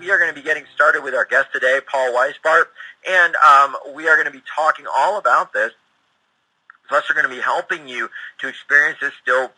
we are going to be getting started with our guest today, Paul Weisbart, and we are going to be talking all about this. Plus, we're going to be helping you to experience this still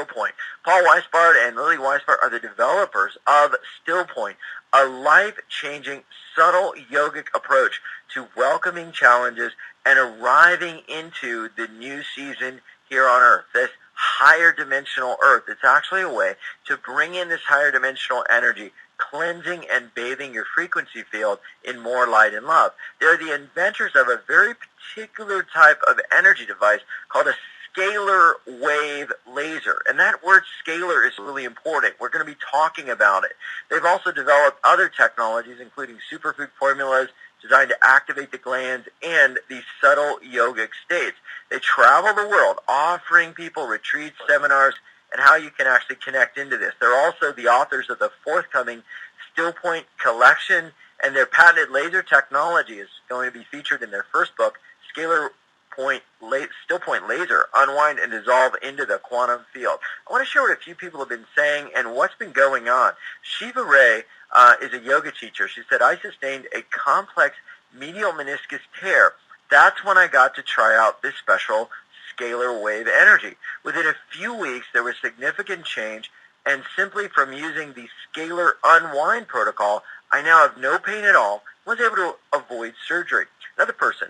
point. Paul Weisbart and Lily Weisbart are the developers of Still Point, a life-changing, subtle yogic approach to welcoming challenges and arriving into the new season here on Earth, this higher dimensional Earth. It's actually a way to bring in this higher dimensional energy, cleansing and bathing your frequency field in more light and love. They're the inventors of a very particular type of energy device called a Scalar Wave laser. And that word scalar is really important. We're going to be talking about it. They've also developed other technologies, including superfood formulas designed to activate the glands and these subtle yogic states. They travel the world offering people retreats, seminars, and how you can actually connect into this. They're also the authors of the forthcoming Still Point collection, and their patented laser technology is going to be featured in their first book, Still Point Laser, Unwind and Dissolve into the Quantum Field. I want to share what a few people have been saying and what's been going on. Shiva Ray is a yoga teacher. She said, I sustained a complex medial meniscus tear. That's when I got to try out this special Scalar Wave energy. Within a few weeks, there was significant change, and simply from using the Scalar Unwind protocol, I now have no pain at all, was able to avoid surgery. Another person,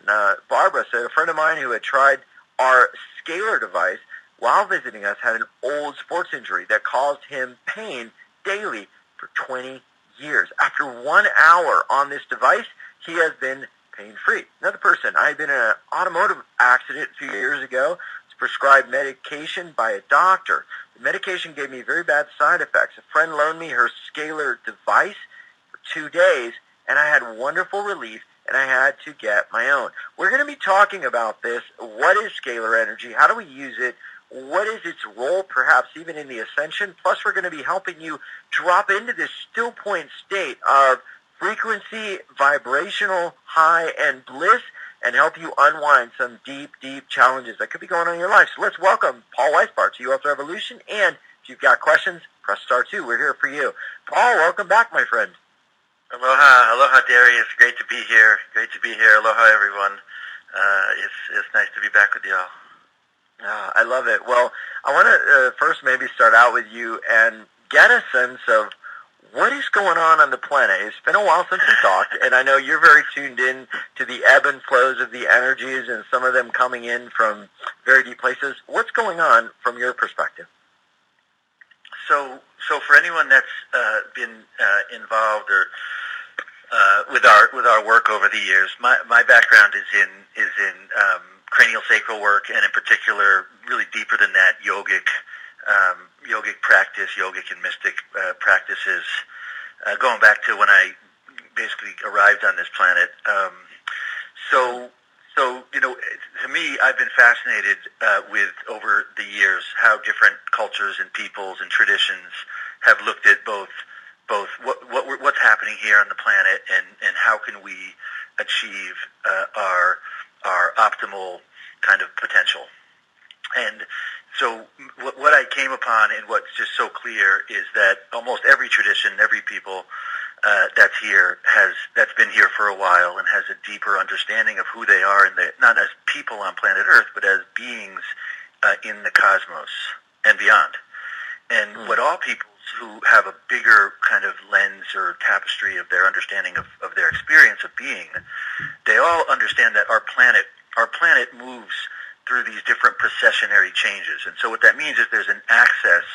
Barbara, said a friend of mine who had tried our Scalar device while visiting us had an old sports injury that caused him pain daily for 20 years. After 1 hour on this device, he has been pain-free. Another person, I had been in an automotive accident a few years ago. Was prescribed medication by a doctor. The medication gave me very bad side effects. A friend loaned me her Scalar device for 2 days, and I had wonderful relief, and I had to get my own. We're going to be talking about this. What is scalar energy? How do we use it? What is its role, perhaps even in the ascension? Plus, we're going to be helping you drop into this still point state of frequency, vibrational high, and bliss, and help you unwind some deep, deep challenges that could be going on in your life. So let's welcome Paul Weisbart to UFO Revolution. And if you've got questions, press star 2. We're here for you. Paul, welcome back, my friend. Aloha, Darius. Great to be here. Aloha, everyone. It's nice to be back with y'all. I love it. Well, I want to first maybe start out with you and get a sense of what is going on the planet. It's been a while since we talked, and I know you're very tuned in to the ebb and flows of the energies and some of them coming in from very deep places. What's going on from your perspective? So for anyone that's been involved or with our work over the years, my background is in cranial sacral work, and in particular, really deeper than that, yogic practice, yogic and mystic practices, going back to when I basically arrived on this planet. So to me, I've been fascinated with over the years how different cultures and peoples and traditions have looked at both what's happening here on the planet and how can we achieve our optimal kind of potential. And so what I came upon and what's just so clear is that almost every tradition, every people that's been here for a while and has a deeper understanding of who they are, not as people on planet Earth, but as beings in the cosmos and beyond. And what all peoples who have a bigger kind of lens or tapestry of their understanding of their experience of being, they all understand that our planet moves through these different precessionary changes. And so what that means is there's an axis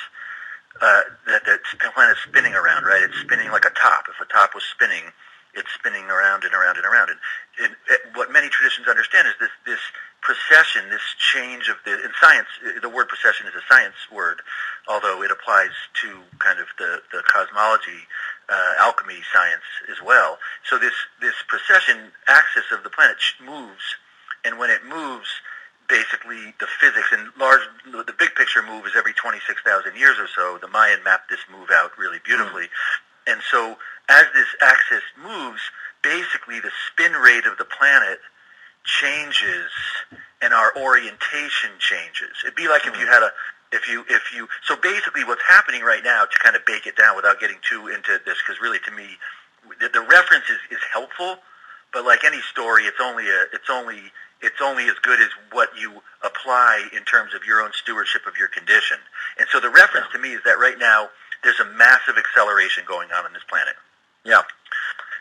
that the planet's spinning around, right? It's spinning like a top. If a top was spinning, it's spinning around and around and around. And what many traditions understand is this precession, this change of in science, the word precession is a science word, although it applies to kind of the cosmology, alchemy science as well. So this precession axis of the planet moves, and when it moves, basically the physics and the big picture move is every 26,000 years or so. The Mayan mapped this move out really beautifully. And so as this axis moves, basically the spin rate of the planet changes and our orientation changes. It'd be like if you had so basically what's happening right now, to kind of bake it down without getting too into this, because really to me the reference is helpful, but like any story, it's only as good as what you apply in terms of your own stewardship of your condition. And so the reference to me is that right now there's a massive acceleration going on this planet. Yeah.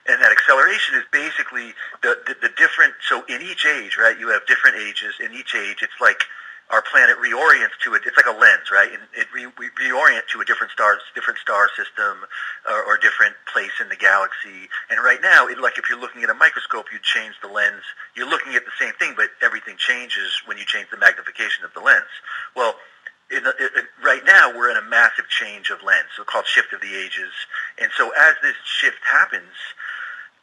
And that acceleration is basically the different, so in each age, right, you have different ages. In each age, it's like our planet reorients to it. It's like a lens, right? And we reorient to a different star system or different place in the galaxy. And right now, like if you're looking at a microscope, you change the lens. You're looking at the same thing, but everything changes when you change the magnification of the lens. Well, right now, we're in a massive change of lens, so called shift of the ages. And so as this shift happens,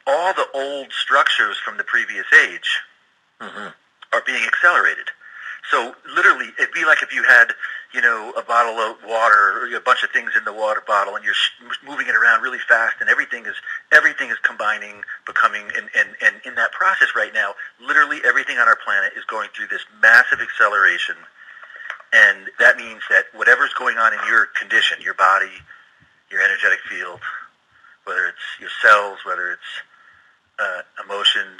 all the old structures from the previous age are being accelerated. So literally, it'd be like if you had, a bottle of water or a bunch of things in the water bottle, and you're moving it around really fast, and everything is combining, becoming, and in that process right now, literally everything on our planet is going through this massive acceleration. And that means that whatever's going on in your condition, your body, your energetic field, whether it's your cells, whether it's emotion,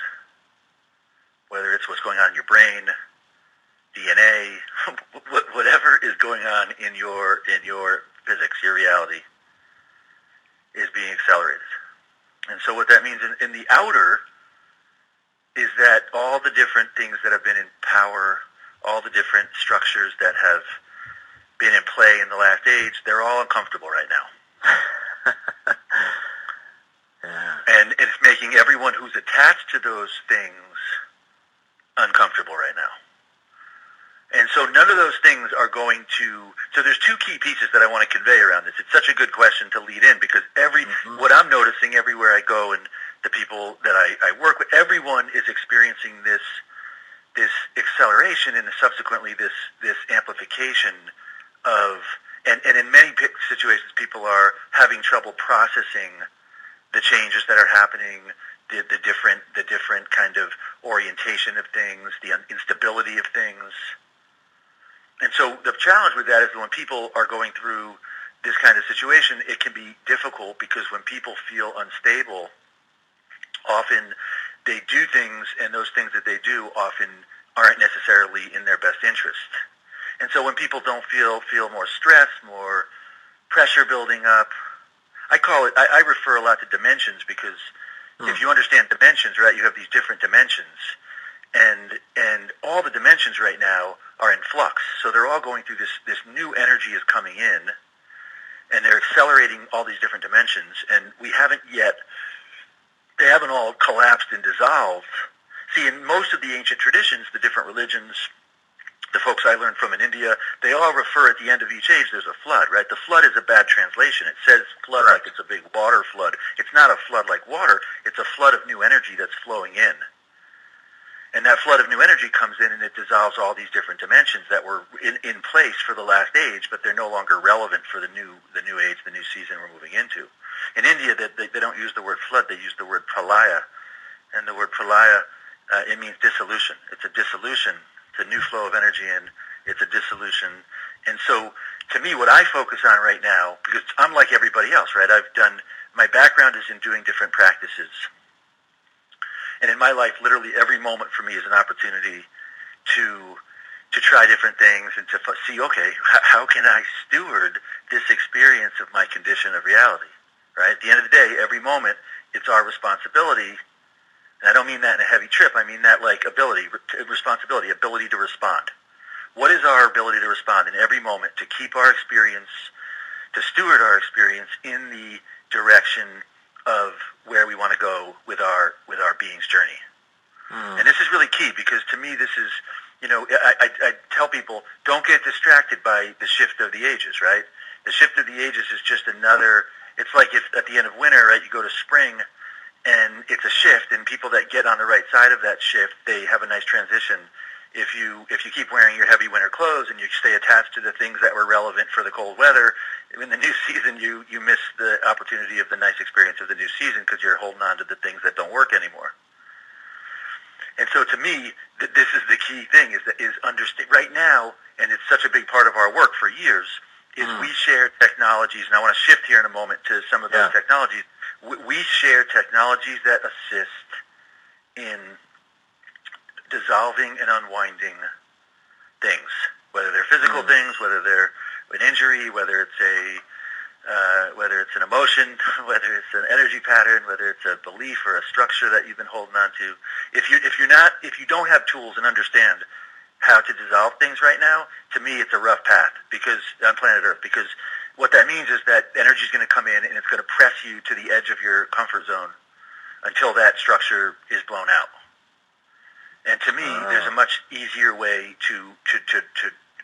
whether it's what's going on in your brain, DNA, whatever is going on in your physics, your reality, is being accelerated. And so what that means in the outer is that all the different things that have been in power, all the different structures that have been in play in the last age, they're all uncomfortable right now. And it's making everyone who's attached to those things uncomfortable right now. And so none of those things are going to... So there's two key pieces that I want to convey around this. It's such a good question to lead in because what I'm noticing everywhere I go and the people that I work with, everyone is experiencing this acceleration and subsequently this amplification of... And in many situations, people are having trouble processing the changes that are happening, the different kind of orientation of things, the instability of things. And so the challenge with that is when people are going through this kind of situation, it can be difficult because when people feel unstable, often they do things, and those things that they do often aren't necessarily in their best interest. And so when people don't feel more stress, more pressure building up, I refer a lot to dimensions because if you understand dimensions, right, you have these different dimensions. And all the dimensions right now are in flux. So they're all going through this new energy is coming in, and they're accelerating all these different dimensions. And they haven't all collapsed and dissolved. See, in most of the ancient traditions, the different religions, the folks I learned from in India, they all refer at the end of each age, there's a flood, right? The flood is a bad translation. It says flood like it's a big water flood. It's not a flood like water. It's a flood of new energy that's flowing in. And that flood of new energy comes in and it dissolves all these different dimensions that were in place for the last age, but they're no longer relevant for the new age, the new season we're moving into. In India, they don't use the word flood. They use the word pralaya. And the word pralaya, it means dissolution. It's a dissolution. It's a new flow of energy, and it's a dissolution. And so, to me, what I focus on right now, because I'm like everybody else, right? My background is in doing different practices. And in my life, literally every moment for me is an opportunity to try different things and to see, okay, how can I steward this experience of my condition of reality, right? At the end of the day, every moment, it's our responsibility. And I don't mean that in a heavy trip. I mean that like responsibility, ability to respond. What is our ability to respond in every moment to keep our experience, to steward our experience in the direction of where we want to go with our being's journey? And this is really key because to me this is, I tell people, don't get distracted by the shift of the ages, right? The shift of the ages is just it's like if at the end of winter, right, you go to spring, and it's a shift, and people that get on the right side of that shift, they have a nice transition. If you keep wearing your heavy winter clothes and you stay attached to the things that were relevant for the cold weather, in the new season you miss the opportunity of the nice experience of the new season because you're holding on to the things that don't work anymore. And so to me, this is the key thing, is understand right now, and it's such a big part of our work for years, is we share technologies, and I want to shift here in a moment to some of those technologies. we share technologies that assist in dissolving and unwinding things, whether they're physical things, whether they're an injury, whether it's an emotion, whether it's an energy pattern, whether it's a belief or a structure that you've been holding on to. If you don't have tools and understand how to dissolve things right now, to me it's a rough path because on planet Earth, because what that means is that energy is going to come in and it's going to press you to the edge of your comfort zone until that structure is blown out. And to me, there's a much easier way to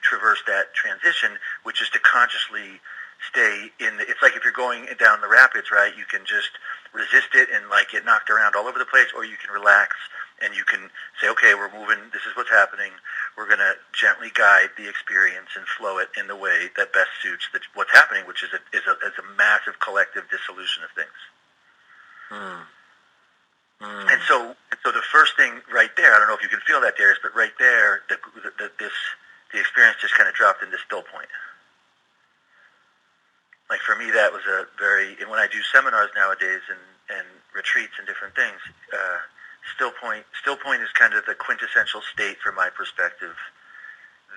traverse that transition, which is to consciously stay in it's like if you're going down the rapids, right? You can just resist it and like get knocked around all over the place, or you can relax and you can say, okay, we're moving, this is what's happening. We're going to gently guide the experience and flow it in the way that best suits what's happening, which is a massive collective dissolution of things. And so the first thing right there, I don't know if you can feel that, Darius, but right there, the experience just kind of dropped into still point. Like for me, that was and when I do seminars nowadays and retreats and different things, still point is kind of the quintessential state from my perspective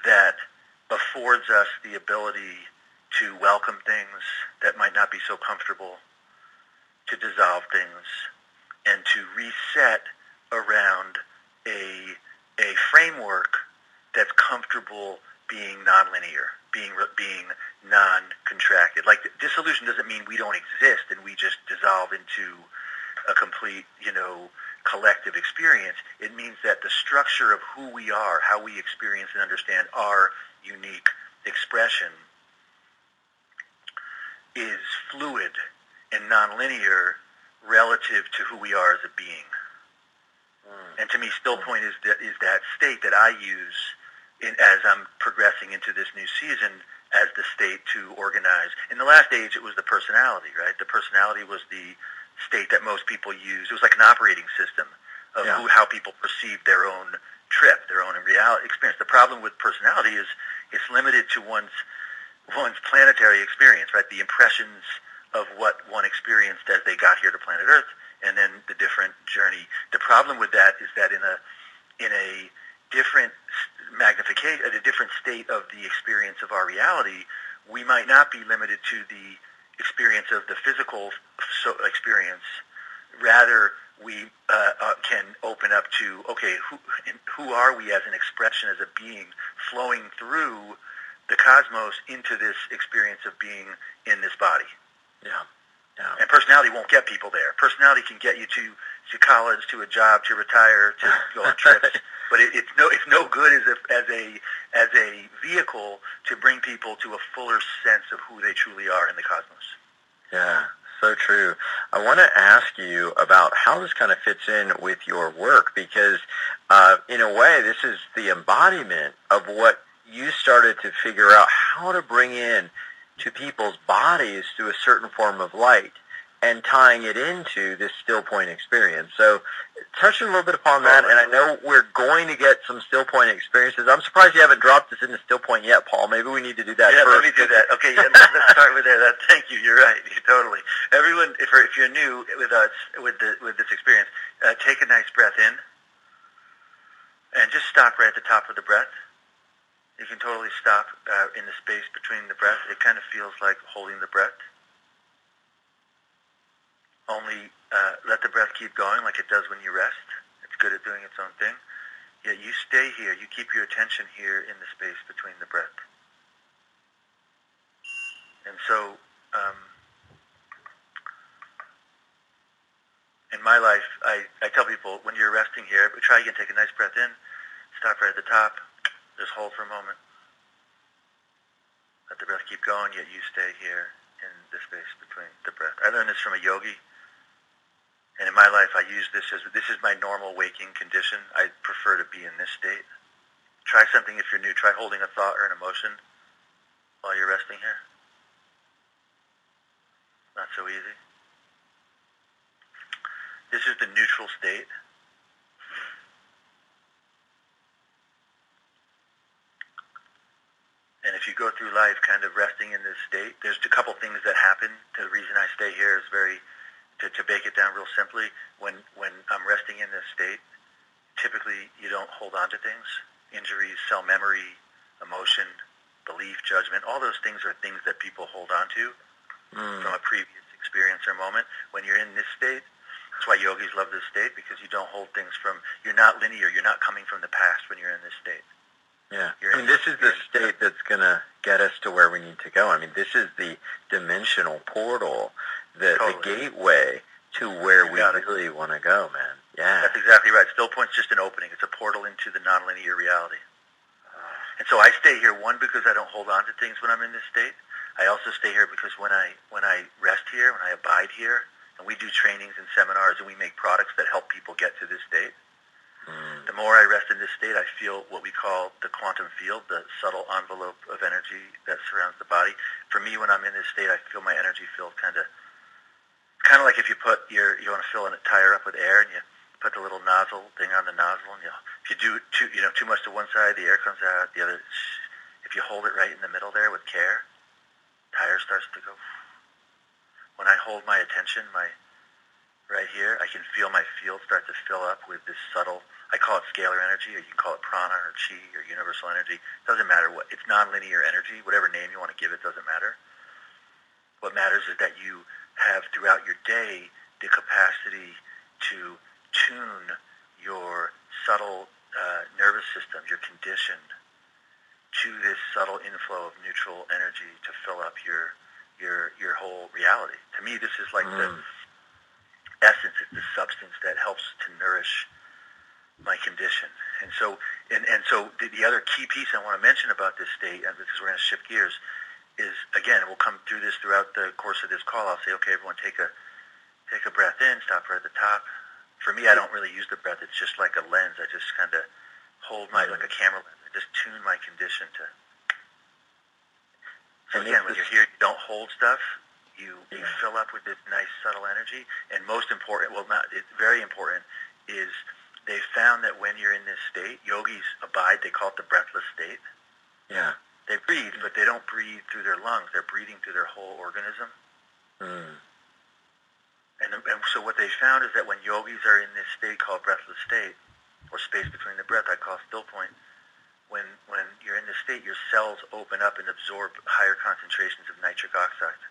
that affords us the ability to welcome things that might not be so comfortable, to dissolve things, and to reset around a framework that's comfortable being nonlinear, being non-contracted. Like dissolution doesn't mean we don't exist and we just dissolve into a complete, collective experience. It means that the structure of who we are, how we experience and understand our unique expression is fluid and nonlinear relative to who we are as a being. And to me, still point is that state that I use as I'm progressing into this new season as the state to organize. In the last age, it was the personality, right? The personality was the state that most people use. It was like an operating system of how people perceive their own trip, their own reality experience. The problem with personality is it's limited to one's planetary experience, right? The impressions of what one experienced as they got here to planet Earth, and then the different journey. The problem with that is that in a different magnification, at a different state of the experience of our reality, we might not be limited to the experience of the physical experience. Rather, we can open up to, okay, who are we as an expression, as a being, flowing through the cosmos into this experience of being in this body. Yeah. And personality won't get people there. Personality can get you to college, to a job, to retire, to go on trips. But it's no good as a vehicle to bring people to a fuller sense of who they truly are in the cosmos. Yeah, so true. I want to ask you about how this kind of fits in with your work, because in a way, this is the embodiment of what you started to figure out how to bring in to people's bodies through a certain form of light and tying it into this still point experience. So touch a little bit upon that, and I know we're going to get some still point experiences. I'm surprised you haven't dropped us into still point yet, Paul. Maybe we need to do that first. Yeah, let me do that. Okay, let's start with there. Thank you. You're right. Totally. Everyone, if you're new with us, with this experience, take a nice breath in and just stop right at the top of the breath. You can totally stop in the space between the breath. It kind of feels like holding the breath. Only let the breath keep going like it does when you rest. It's good at doing its own thing. Yet you stay here. You keep your attention here in the space between the breath. And so, in my life, I tell people, when you're resting here, try again, take a nice breath in, stop right at the top. Just hold for a moment. Let the breath keep going, yet you stay here in the space between the breath. I learned this from a yogi, and in my life I use this is my normal waking condition. I prefer to be in this state. Try something if you're new. Try holding a thought or an emotion while you're resting here. Not so easy. This is the neutral state. And if you go through life kind of resting in this state, there's a couple things that happen. The reason I stay here is very To break it down real simply, when I'm resting in this state, typically you don't hold on to things. Injuries, cell memory, emotion, belief, judgment, all those things are things that people hold on to from a previous experience or moment. When you're in this state, that's why yogis love this state, because you don't hold things from, you're not linear, you're not coming from the past when you're in this state. Yeah. I mean, this is the state that's going to get us to where we need to go. I mean, this is the dimensional portal, the gateway to where we really want to go, man. Yeah. That's exactly right. Still Point's just an opening. It's a portal into the nonlinear reality. And so I stay here, one, because I don't hold on to things when I'm in this state. I also stay here because when I rest here, when I abide here, and we do trainings and seminars and we make products that help people get to this state, the more I rest in this state, I feel what we call the quantum field, the subtle envelope of energy that surrounds the body. For me, when I'm in this state, I feel my energy field kind of like if you put you want to fill a tire up with air, and you put the little nozzle thing on the nozzle, and if you do too much to one side, the air comes out. The other, if you hold it right in the middle there with care, tire starts to go. When I hold my attention, right here, I can feel my field start to fill up with this subtle, I call it scalar energy, or you can call it prana or chi or universal energy. It doesn't matter what, it's nonlinear energy, whatever name you want to give it doesn't matter. What matters is that you have throughout your day the capacity to tune your subtle nervous system, your condition, to this subtle inflow of neutral energy to fill up your whole reality. To me, this is like the essence, it's the substance that helps to nourish my condition. And so the other key piece I want to mention about this state, and because we're going to shift gears, is, again, we'll come through this throughout the course of this call. I'll say, okay, everyone take a breath in, stop right at the top. For me, I don't really use the breath. It's just like a lens. I just kind of hold like a camera lens. I just tune my condition to. So again, when you're here, you don't hold stuff. You fill up with this nice subtle energy. And most important, it's very important, is they found that when you're in this state, yogis abide, they call it the breathless state. Yeah. They breathe, but they don't breathe through their lungs. They're breathing through their whole organism. And so what they found is that when yogis are in this state called breathless state, or space between the breath, I call still point, when you're in this state, your cells open up and absorb higher concentrations of nitric oxide.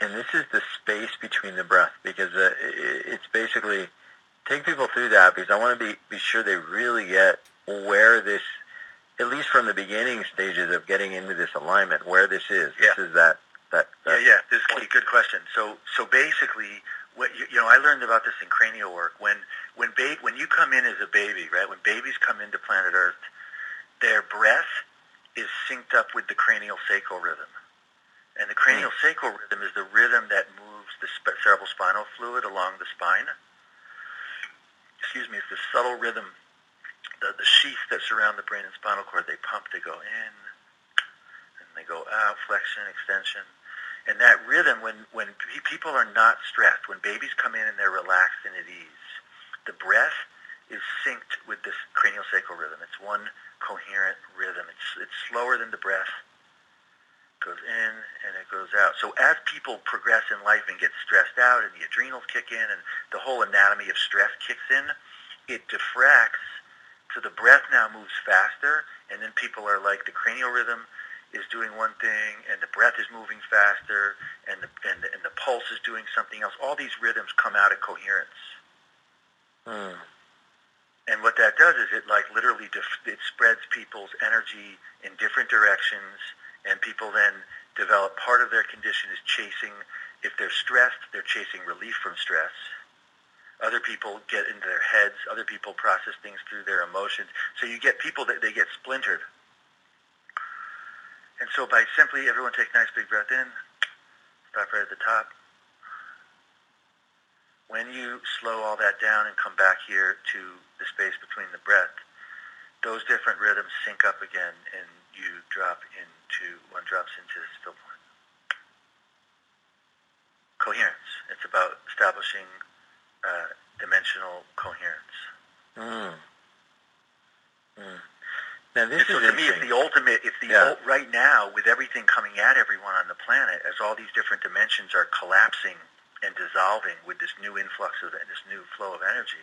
And this is the space between the breath, because it's basically, take people through that, because I want to be sure they really get where this, at least from the beginning stages of getting into this alignment, where this is. Yeah. This is that. Yeah. This is a good question. So basically, what I learned about this in Cranial Work. When you come in as a baby, right? When babies come into planet Earth, their breath is synced up with the cranial sacral rhythm. And the cranial sacral rhythm is the rhythm that moves the cerebral spinal fluid along the spine. Excuse me, it's the subtle rhythm, the sheaths that surround the brain and spinal cord. They pump, they go in, and they go out, flexion, extension. And that rhythm, when people are not stressed, when babies come in and they're relaxed and at ease, the breath is synced with this cranial sacral rhythm. It's one coherent rhythm. It's slower than the breath. Goes in and it goes out. So as people progress in life and get stressed out and the adrenals kick in and the whole anatomy of stress kicks in, it diffracts, so the breath now moves faster, and then people are like, the cranial rhythm is doing one thing and the breath is moving faster and the pulse is doing something else. All these rhythms come out of coherence. And what that does is it literally it spreads people's energy in different directions, and people then develop, part of their condition is chasing, if they're stressed, they're chasing relief from stress. Other people get into their heads. Other people process things through their emotions. So you get people that they get splintered. And so by simply, everyone take a nice big breath in, stop right at the top. When you slow all that down and come back here to the space between the breath, those different rhythms sync up again, and one drops into still point. Coherence. It's about establishing dimensional coherence. Now this so is to me, it's the ultimate. It's the right now with everything coming at everyone on the planet, as all these different dimensions are collapsing and dissolving with this new influx of and this new flow of energy.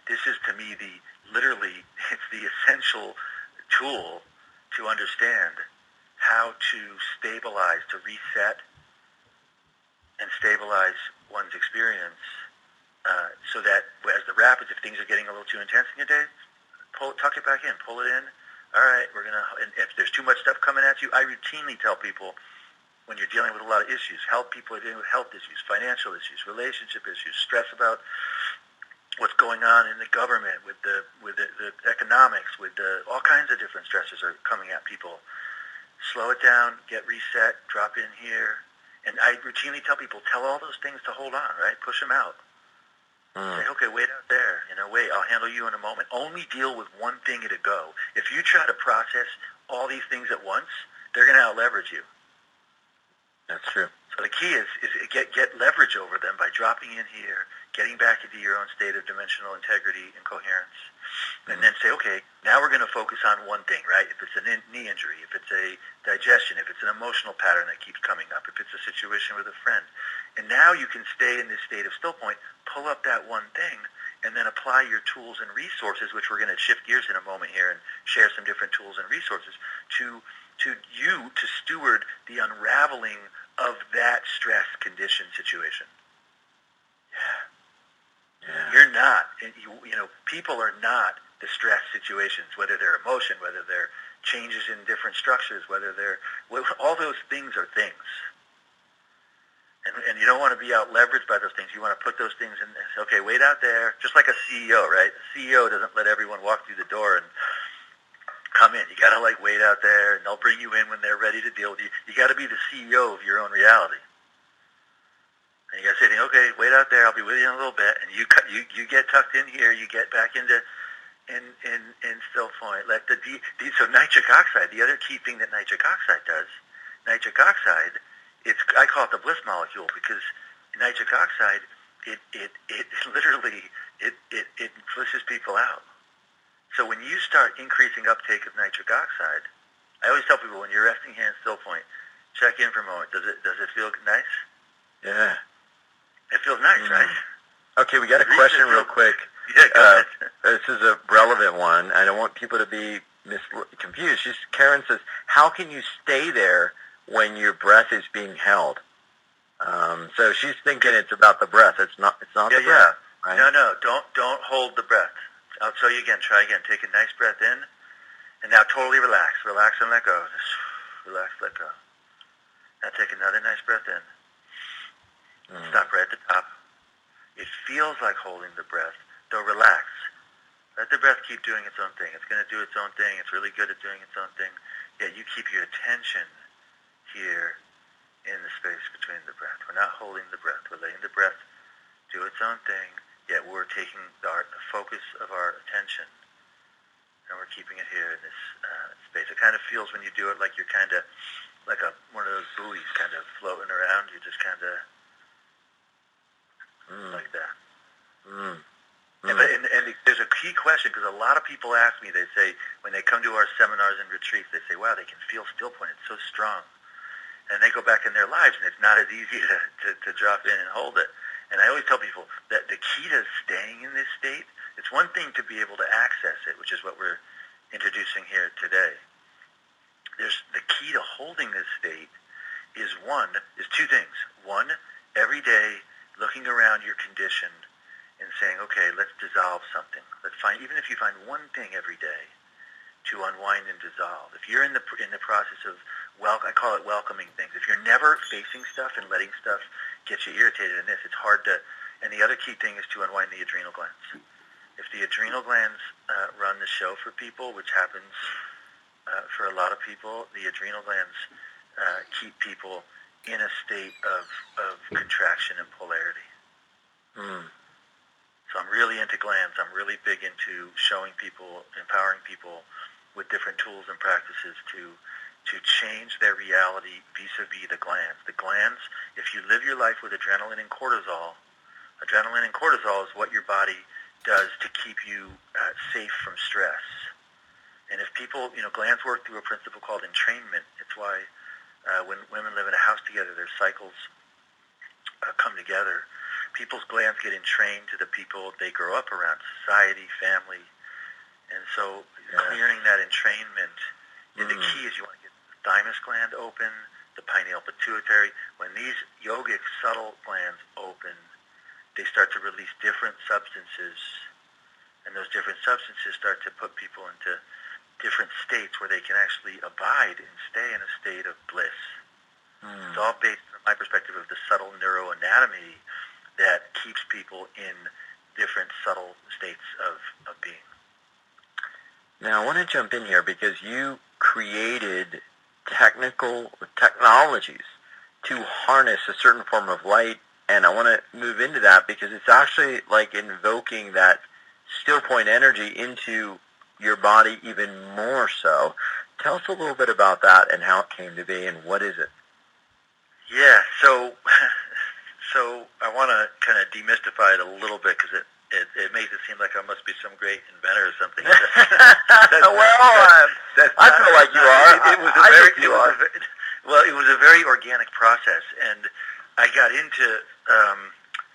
This is to me it's the essential tool to understand how to stabilize, to reset, and stabilize one's experience, so that as the rapids, if things are getting a little too intense in your day, tuck it back in, pull it in. All right, and if there's too much stuff coming at you, I routinely tell people when you're dealing with a lot of issues, people are dealing with health issues, financial issues, relationship issues, stress about what's going on in the government, with the economics, all kinds of different stresses are coming at people. Slow it down, get reset, drop in here. And I routinely tell people, tell all those things to hold on, right? Push them out. Say, okay, wait out there. Wait, I'll handle you in a moment. Only deal with one thing at a go. If you try to process all these things at once, they're going to out-leverage you. That's true. So the key is get leverage over them by dropping in here, getting back into your own state of dimensional integrity and coherence, and then say, okay, now we're going to focus on one thing, right? If it's a knee injury, if it's a digestion, if it's an emotional pattern that keeps coming up, if it's a situation with a friend. And now you can stay in this state of still point, pull up that one thing, and then apply your tools and resources, which we're going to shift gears in a moment here and share some different tools and resources to steward the unraveling of that stress condition situation. Yeah. You're not, people are not the stress situations, whether they're emotion, whether they're changes in different structures, all those things are things. And you don't want to be out leveraged by those things. You want to put those things in, okay, wait out there, just like a CEO, right? A CEO doesn't let everyone walk through the door and come in. You got to wait out there, and they'll bring you in when they're ready to deal with you. You got to be the CEO of your own reality. And you got to say, okay, wait out there. I'll be with you in a little bit. And you get tucked in here. You get back into in still point. So nitric oxide. The other key thing that nitric oxide does, I call it the bliss molecule, because nitric oxide it literally flushes people out. So when you start increasing uptake of nitric oxide, I always tell people when you're resting here in still point, check in for a moment. Does it feel nice? Yeah. It feels nice, right? Okay, we got a question real quick. Yeah, go ahead. This is a relevant one. I don't want people to be confused. Karen says, how can you stay there when your breath is being held? So she's thinking it's about the breath. It's not the breath. Right? No, don't hold the breath. I'll tell you again. Try again. Take a nice breath in, and now totally relax. Relax and let go. Just relax, let go. Now take another nice breath in. Stop right at the top. It feels like holding the breath, though relax. Let the breath keep doing its own thing. It's going to do its own thing. It's really good at doing its own thing. Yet you keep your attention here in the space between the breath. We're not holding the breath. We're letting the breath do its own thing, yet we're taking the focus of our attention, and we're keeping it here in this space. It kind of feels when you do it like you're kind of like one of those buoys kind of floating around. You're just kind of like that. And there's a key question, because a lot of people ask me, they say, when they come to our seminars and retreats, they say, wow, they can feel still point. It's so strong. And they go back in their lives, and it's not as easy to drop in and hold it. And I always tell people that the key to staying in this state, it's one thing to be able to access it, which is what we're introducing here today. The key to holding this state is two things. One, every day, looking around your condition and saying, okay, let's dissolve something. Even if you find one thing every day to unwind and dissolve. If you're in the process of, I call it welcoming things. If you're never facing stuff and letting stuff get you irritated in this, it's hard to, and the other key thing is to unwind the adrenal glands. If the adrenal glands run the show for people, which happens for a lot of people, the adrenal glands keep people in a state of contraction and polarity. So I'm really into glands. I'm really big into showing people, empowering people with different tools and practices to change their reality vis-a-vis the glands. The glands, if you live your life with adrenaline and cortisol is what your body does to keep you safe from stress. And if people, glands work through a principle called entrainment. It's why when women live in a house together, their cycles come together. People's glands get entrained to the people they grow up around, society, family. And so clearing that entrainment, the key is you want to get the thymus gland open, the pineal pituitary. When these yogic subtle glands open, they start to release different substances, and those different substances start to put people into different states where they can actually abide and stay in a state of bliss. It's all based, from my perspective, of the subtle neuroanatomy that keeps people in different subtle states of being. Now, I want to jump in here because you created technologies to harness a certain form of light, and I want to move into that because it's actually like invoking that still point energy into your body even more so. Tell us a little bit about that and how it came to be, and what is it? Yeah, so I want to kind of demystify it a little bit because it makes it seem like I must be some great inventor or something. I feel like you are. It was a very organic process, and I got into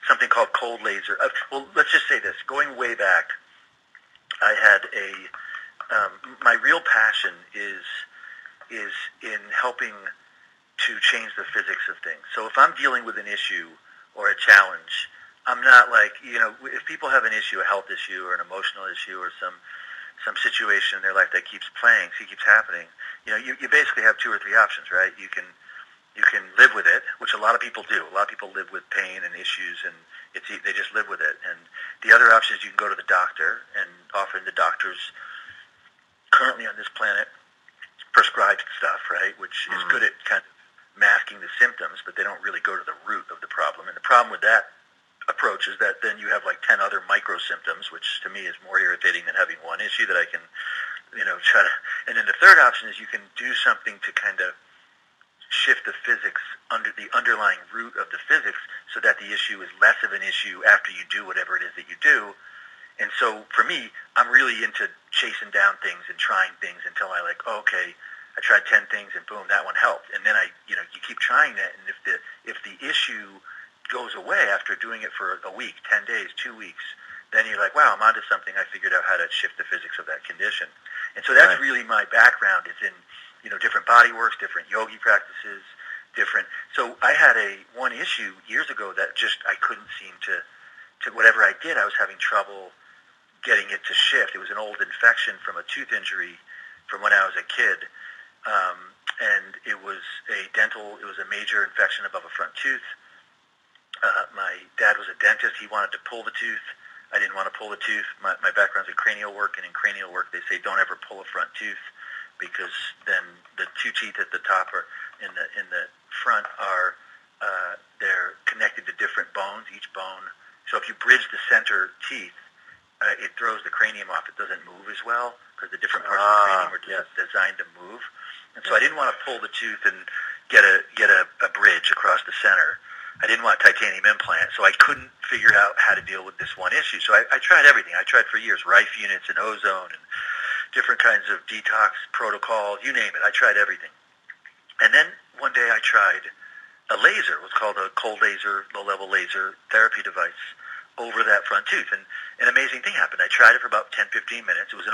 something called cold laser. Well, let's just say this. Going way back, I had my real passion is in helping to change the physics of things. So if I'm dealing with an issue or a challenge, I'm not like, if people have an issue, a health issue or an emotional issue or some situation in their life that keeps happening, you basically have two or three options, right? You can live with it, which a lot of people do. A lot of people live with pain and issues, and they just live with it. And the other option is you can go to the doctor, and often the doctors currently on this planet prescribe stuff, right, which is good at kind of masking the symptoms, but they don't really go to the root of the problem. And the problem with that approach is that then you have like 10 other micro symptoms, which to me is more irritating than having one issue that I can, try to. And then the third option is you can do something to kind of shift the physics under the underlying root of the physics so that the issue is less of an issue after you do whatever it is that you do. And so for me, I'm really into chasing down things and trying things until I I tried 10 things and boom, that one helped. And then you keep trying that. And if the issue goes away after doing it for a week, 10 days, 2 weeks, then you're like, wow, I'm onto something. I figured out how to shift the physics of that condition. And so that's really my background is in, different body works, different yogi practices, So I had one issue years ago that just I couldn't seem to whatever I did, I was having trouble getting it to shift. It was an old infection from a tooth injury from when I was a kid. And it was a major infection above a front tooth. My dad was a dentist. He wanted to pull the tooth. I didn't want to pull the tooth. My background's in cranial work, and in cranial work they say don't ever pull a front tooth because then the two teeth at the top are in the front are they're connected to different bones, each bone. So if you bridge the center teeth, it throws the cranium off. It doesn't move as well because the different parts of the cranium are designed to move. And so I didn't want to pull the tooth and get a bridge across the center. I didn't want a titanium implant, so I couldn't figure out how to deal with this one issue. So I tried everything. I tried for years, Rife units and ozone and different kinds of detox protocols, you name it. I tried everything. And then one day I tried a laser. It was called a cold laser, low-level laser therapy device over that front tooth. And an amazing thing happened. I tried it for about 10, 15 minutes. It was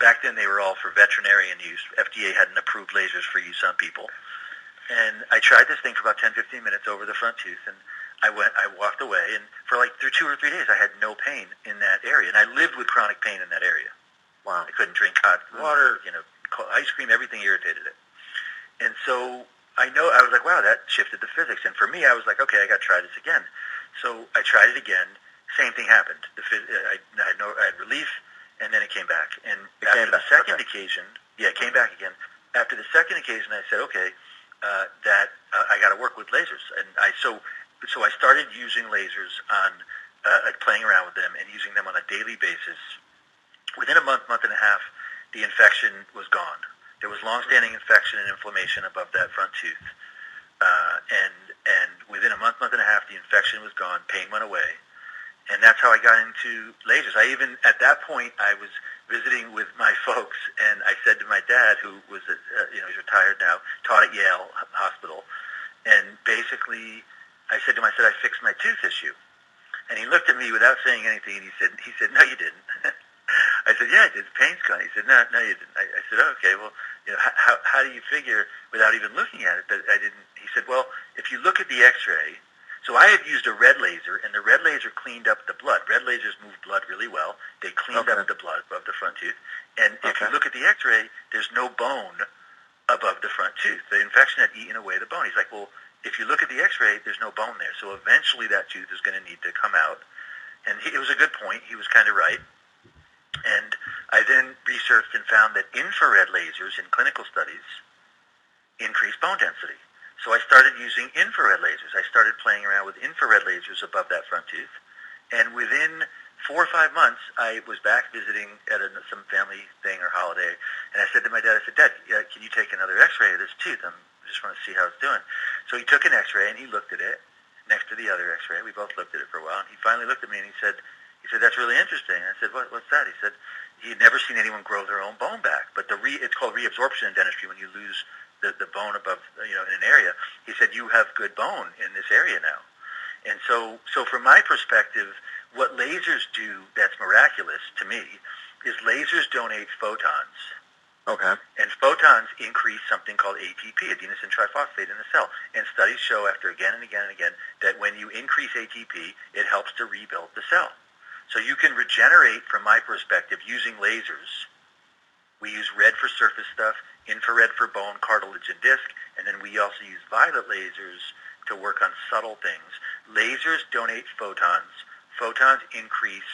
back then they were all for veterinarian use. FDA hadn't approved lasers for use on people. And I tried this thing for about 10, 15 minutes over the front tooth, and I walked away, and for through 2 or 3 days, I had no pain in that area. And I lived with chronic pain in that area. Wow. I couldn't drink hot water, ice cream, everything irritated it. And so I was like, wow, that shifted the physics. And for me, I was like, okay, I got to try this again. So I tried it again. Same thing happened. I had relief, and then it came back. And after the second occasion, it came back again. After the second occasion, I said, okay, I got to work with lasers. And so I started using lasers on, playing around with them and using them on a daily basis. Within a month and a half, the infection was gone. There was long-standing infection and inflammation above that front tooth. And within a month and a half, the infection was gone, pain went away. And that's how I got into lasers. I even, at that point, I was visiting with my folks, and I said to my dad, who was, he's retired now, taught at Yale Hospital, and basically, I said to him, I fixed my tooth issue. And he looked at me without saying anything, and he said, no, you didn't. I said, yeah, I did. The pain's gone. He said, no, you didn't. I said, oh, okay, well, how do you figure, without even looking at it, that I didn't? He said, well, if you look at the X-ray, so I had used a red laser, and the red laser cleaned up the blood. Red lasers move blood really well. They cleaned up the blood above the front tooth. And if you look at the X-ray, there's no bone above the front tooth. The infection had eaten away the bone. He's like, well, if you look at the X-ray, there's no bone there. So eventually that tooth is going to need to come out. And it was a good point. He was kind of right. And I then researched and found that infrared lasers in clinical studies increase bone density. So I started using infrared lasers. I started playing around with infrared lasers above that front tooth. And within 4 or 5 months, I was back visiting at some family thing or holiday. And I said to my dad, Dad, can you take another X-ray of this tooth? I just want to see how it's doing. So he took an X-ray and he looked at it next to the other X-ray. We both looked at it for a while. And he finally looked at me and he said, that's really interesting. I said, what's that? He said, he'd never seen anyone grow their own bone back. But it's called reabsorption in dentistry when you lose the bone above, in an area. He said, you have good bone in this area now. And so from my perspective, what lasers do that's miraculous to me is lasers donate photons. Okay. And photons increase something called ATP, adenosine triphosphate, in the cell. And studies show after again and again and again that when you increase ATP, it helps to rebuild the cell. So you can regenerate, from my perspective, using lasers. We use red for surface stuff, infrared for bone, cartilage, and disc, and then we also use violet lasers to work on subtle things. Lasers donate photons. Photons increase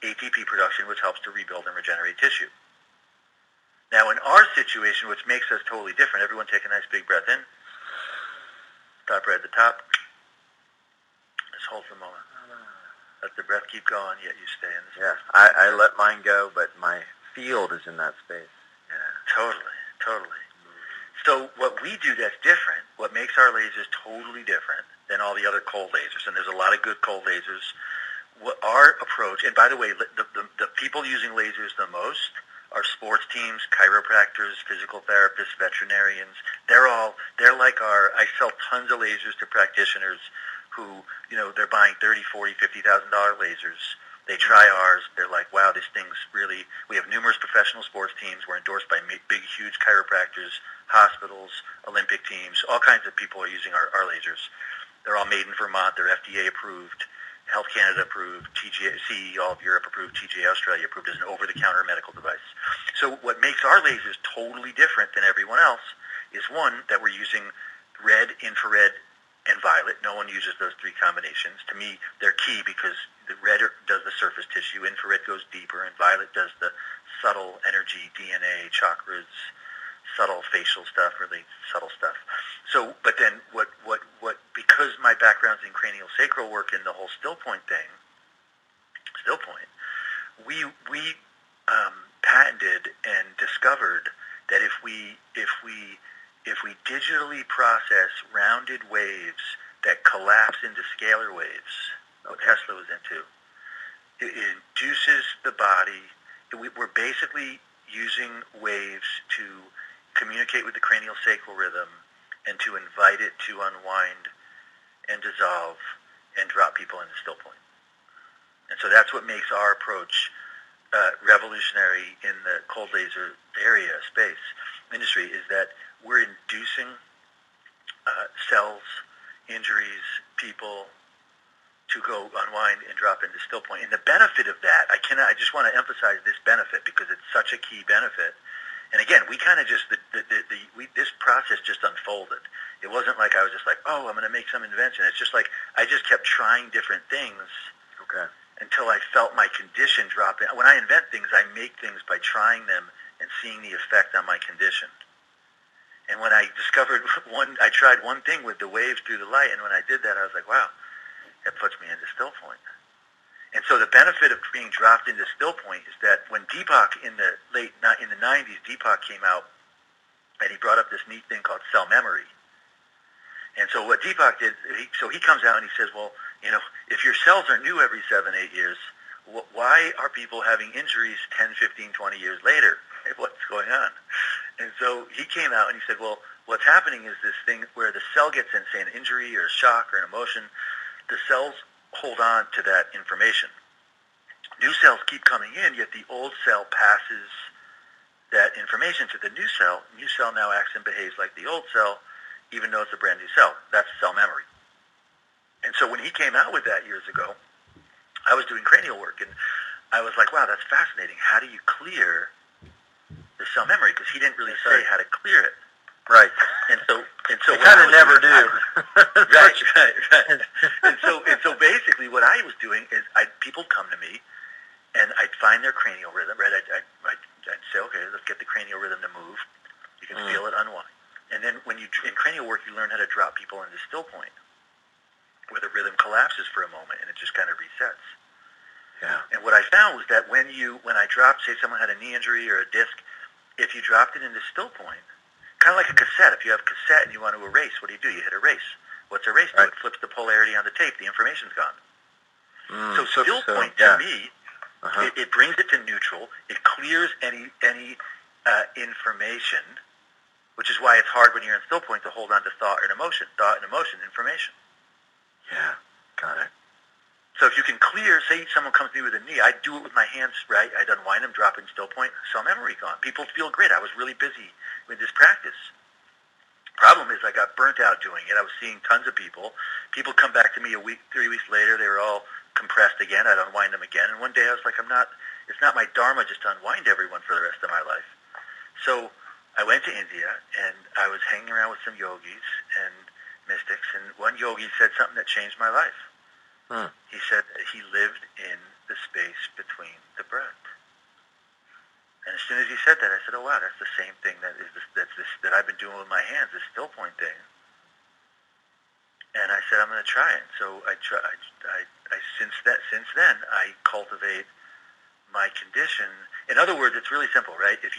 ATP production, which helps to rebuild and regenerate tissue. Now, in our situation, which makes us totally different, everyone take a nice big breath in. Stop right at the top. Just hold for a moment. Let the breath keep going, yet you stay in the space. Yeah, I let mine go, but my field is in that space. Yeah, totally. So what we do that's different, what makes our lasers totally different than all the other cold lasers, and there's a lot of good cold lasers, what our approach, and by the way, the people using lasers the most are sports teams, chiropractors, physical therapists, veterinarians. They're like I sell tons of lasers to practitioners who, they're buying $30,000, $40,000, $50,000 lasers. They try ours. They're like, wow, this thing's really, we have numerous professional sports teams. We're endorsed by big, huge chiropractors, hospitals, Olympic teams. All kinds of people are using our lasers. They're all made in Vermont. They're FDA approved, Health Canada approved, TGA, CE, all of Europe approved, TGA Australia approved as an over-the-counter medical device. So what makes our lasers totally different than everyone else is, one, that we're using red, infrared, and violet. No one uses those three combinations. To me, they're key because the red does the surface tissue, infrared goes deeper, and violet does the subtle energy, DNA, chakras, subtle facial stuff, really subtle stuff. So, but then what because my background's in cranial sacral work and the whole still point, we patented and discovered that if we digitally process rounded waves that collapse into scalar waves, what Tesla was into, it induces the body. We're basically using waves to communicate with the cranial sacral rhythm and to invite it to unwind and dissolve and drop people into still point. And so that's what makes our approach revolutionary in the cold laser area, space, industry, is that we're inducing cells, injuries, people to go unwind and drop into still point. And the benefit of that, I just want to emphasize this benefit because it's such a key benefit. And again, we kind of just, this process just unfolded. It wasn't like I was just like, oh, I'm going to make some invention. It's just like I just kept trying different things until I felt my condition drop in. When I invent things, I make things by trying them and seeing the effect on my condition. And when I discovered I tried one thing with the waves through the light, and when I did that, I was like, wow, that puts me into still point. And so the benefit of being dropped into still point is that when Deepak in the 90s, Deepak came out and he brought up this neat thing called cell memory. And so what Deepak did, he comes out and he says, well, if your cells are new every 7, 8 years, why are people having injuries 10, 15, 20 years later? What's going on? And so he came out and he said, well, what's happening is this thing where the cell gets in, say, an injury or a shock or an emotion, the cells hold on to that information. New cells keep coming in, yet the old cell passes that information to the new cell. New cell now acts and behaves like the old cell, even though it's a brand new cell. That's cell memory. And so when he came out with that years ago, I was doing cranial work, and I was like, wow, that's fascinating. How do you clear the cell memory? Because he didn't really say how to clear it. Right. And so you kind of never do. Right. And so basically what I was doing is people come to me, and I'd find their cranial rhythm, right? I'd say, okay, let's get the cranial rhythm to move. You can feel it unwind. And then in cranial work, you learn how to drop people into still point, where the rhythm collapses for a moment and it just kind of resets. Yeah. And what I found was that when I dropped, say someone had a knee injury or a disc, if you dropped it into still point, kind of like a cassette. If you have a cassette and you want to erase, what do? You hit erase. What's erase do? It flips the polarity on the tape. The information's gone. So still point to me, it brings it to neutral. It clears any information, which is why it's hard when you're in still point to hold on to thought and emotion, information. Yeah, got it. So if you can clear, say someone comes to me with a knee, I do it with my hands, right? I'd unwind them, drop it in still point, cell memory gone. People feel great. I was really busy with this practice. Problem is I got burnt out doing it. I was seeing tons of people. People come back to me a week, 3 weeks later. They were all compressed again. I'd unwind them again. And one day I was like, it's not my dharma just to unwind everyone for the rest of my life. So I went to India, and I was hanging around with some yogis and mystics, and one yogi said something that changed my life. He said that he lived in the space between the breath. And as soon as he said that, I said, oh, wow, that's the same thing that I've been doing with my hands, this still point thing. And I said, I'm going to try it. So since then, I cultivate my condition. In other words, it's really simple, right? It's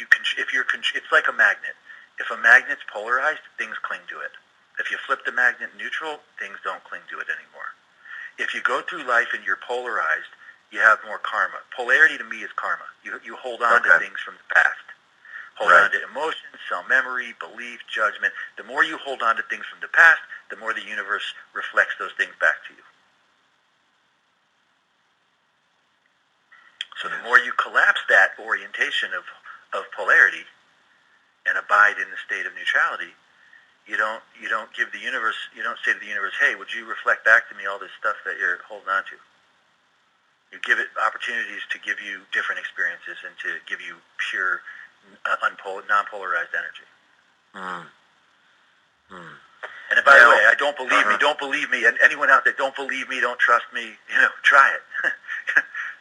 like a magnet. If a magnet's polarized, things cling to it. If you flip the magnet neutral, things don't cling to it anymore. If you go through life and you're polarized, you have more karma. Polarity to me is karma. You hold on to things from the past. Hold on to emotions, cell memory, belief, judgment. The more you hold on to things from the past, the more the universe reflects those things back to you. So the more you collapse that orientation of polarity and abide in the state of neutrality, you don't give the universe, you don't say to the universe, hey, would you reflect back to me all this stuff that you're holding on to? You give it opportunities to give you different experiences and to give you pure, non-polarized energy. And by the way, don't believe me, and anyone out there, don't believe me, don't trust me, try it.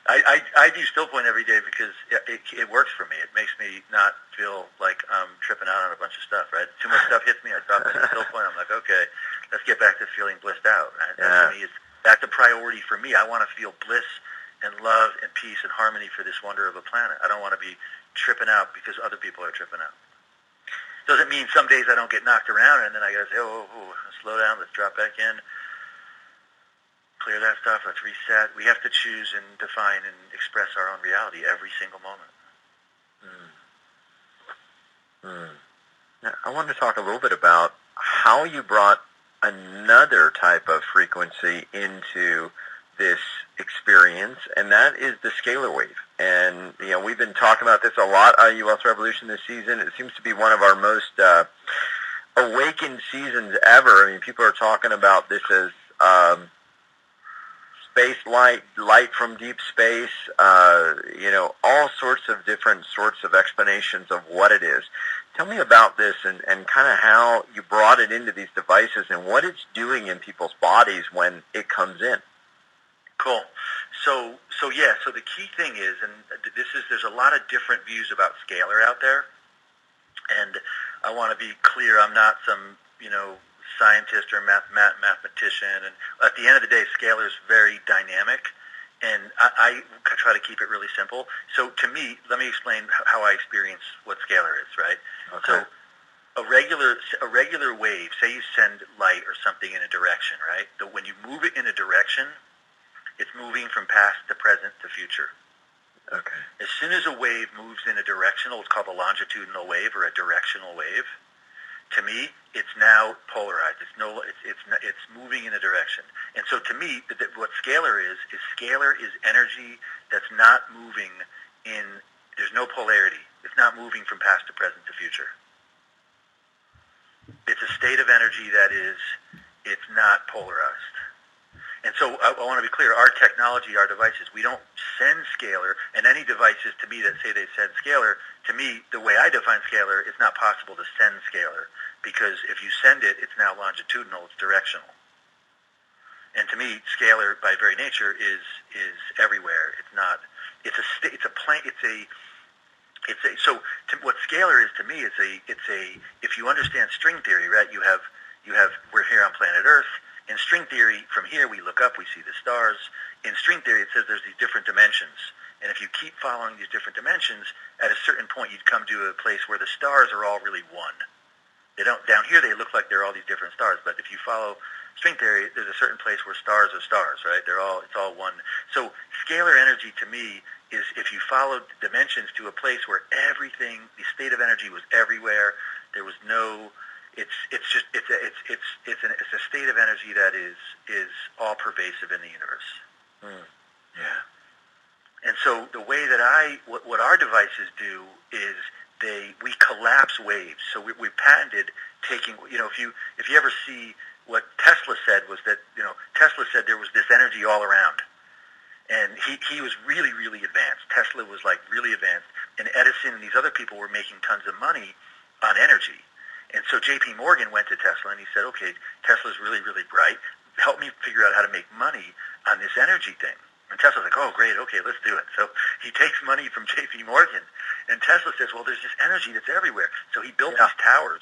I do still point every day because it works for me. It makes me not feel like I'm tripping out on a bunch of stuff, right? Too much stuff hits me, I drop into still point, I'm like, okay, let's get back to feeling blissed out. Right? That to me that's a priority for me. I want to feel bliss and love and peace and harmony for this wonder of a planet. I don't want to be tripping out because other people are tripping out. Doesn't mean some days I don't get knocked around and then I got to say, slow down, let's drop back in. Clear that stuff, let's reset. We have to choose and define and express our own reality every single moment. Now, I want to talk a little bit about how you brought another type of frequency into this experience, and that is the Scalar Wave. And, we've been talking about this a lot on U.S. Revolution this season. It seems to be one of our most awakened seasons ever. I mean, people are talking about this as space light from deep space, all sorts of different sorts of explanations of what it is. Tell me about this and kind of how you brought it into these devices and what it's doing in people's bodies when it comes in. Cool. So the key thing is, and there's a lot of different views about Scalar out there, and I want to be clear, I'm not some, scientist or mathematician, and at the end of the day, Scalar is very dynamic, and I try to keep it really simple. So to me, let me explain how I experience what Scalar is, right? Okay. a regular wave, say you send light or something in a direction, right? When you move it in a direction, it's moving from past to present to future. Okay. As soon as a wave moves in a directional, it's called a longitudinal wave or a directional wave. To me, it's now polarized. It's moving in a direction. And so to me, what scalar is scalar is energy that's not moving in, there's no polarity. It's not moving from past to present to future. It's a state of energy that is, it's not polarized. And so I want to be clear, our technology, our devices, we don't send scalar, and any devices to me that say they send scalar, to me, the way I define scalar, it's not possible to send scalar, because if you send it, it's now longitudinal, it's directional. And to me, scalar by very nature is everywhere. It's not, what scalar is to me is if you understand string theory, right, we're here on planet Earth. In string theory, from here we look up, we see the stars. In string theory, it says there's these different dimensions. And if you keep following these different dimensions, at a certain point you'd come to a place where the stars are all really one. Down here they look like they're all these different stars, but if you follow string theory, there's a certain place where stars are stars, right? It's all one. So scalar energy to me is if you followed dimensions to a place where everything, the state of energy was everywhere, there was no, it's a state of energy that is all pervasive in the universe. Yeah. And so the way that what our devices do is we collapse waves. So we patented taking, if you ever see what Tesla said was that, Tesla said there was this energy all around. And he was really, really advanced. Tesla was like really advanced. And Edison and these other people were making tons of money on energy. And so J.P. Morgan went to Tesla and he said, okay, Tesla's really, really bright. Help me figure out how to make money on this energy thing. And Tesla's like, oh, great, okay, let's do it. So he takes money from J.P. Morgan. And Tesla says, well, there's this energy that's everywhere. So he built these towers.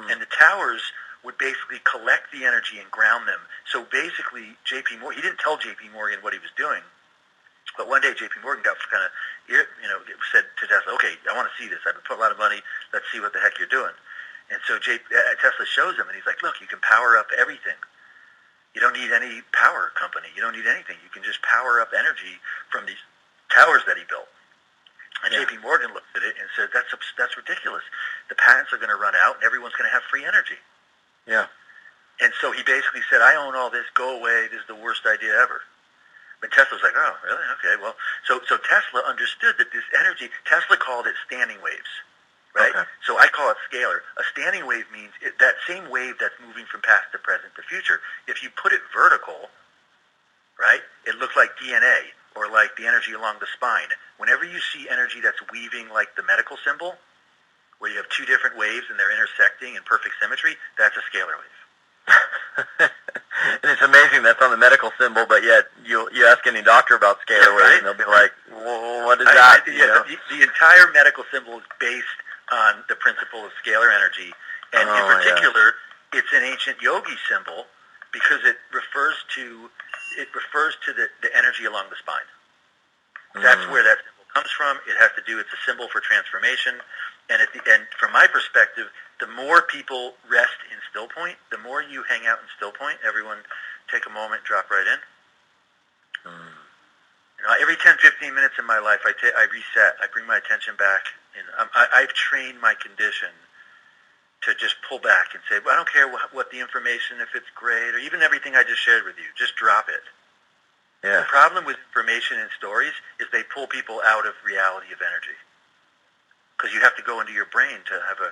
And the towers would basically collect the energy and ground them. So basically, J.P. Morgan, he didn't tell J.P. Morgan what he was doing. But one day J.P. Morgan got kind of, said to Tesla, okay, I want to see this. I've put a lot of money. Let's see what the heck you're doing. And so Tesla shows him, and he's like, look, you can power up everything. You don't need any power company. You don't need anything. You can just power up energy from these towers that he built. And J.P. Morgan looked at it and said, that's ridiculous. The patents are going to run out, and everyone's going to have free energy. Yeah. And so he basically said, I own all this. Go away. This is the worst idea ever. But Tesla's like, oh, really? Okay, well, so Tesla understood that this energy, Tesla called it standing waves. Right? Okay. So I call it scalar. A standing wave means that same wave that's moving from past to present to future. If you put it vertical, right, it looks like DNA or like the energy along the spine. Whenever you see energy that's weaving like the medical symbol, where you have two different waves and they're intersecting in perfect symmetry, that's a scalar wave. And it's amazing that's on the medical symbol, but yet you ask any doctor about scalar wave, and they'll be like, well, what is that? The entire medical symbol is based on the principle of scalar energy, and in particular, it's an ancient yogi symbol because it refers to the energy along the spine. That's where that symbol comes from. It has to do. It's a symbol for transformation, and from my perspective, the more people rest in still point, the more you hang out in still point. Everyone, take a moment, drop right in. Every 10, 15 minutes in my life, I reset. I bring my attention back. I've trained my condition to just pull back and say, well, I don't care what the information, if it's great, or even everything I just shared with you. Just drop it. Yeah. The problem with information and stories is they pull people out of reality of energy. Because you have to go into your brain to have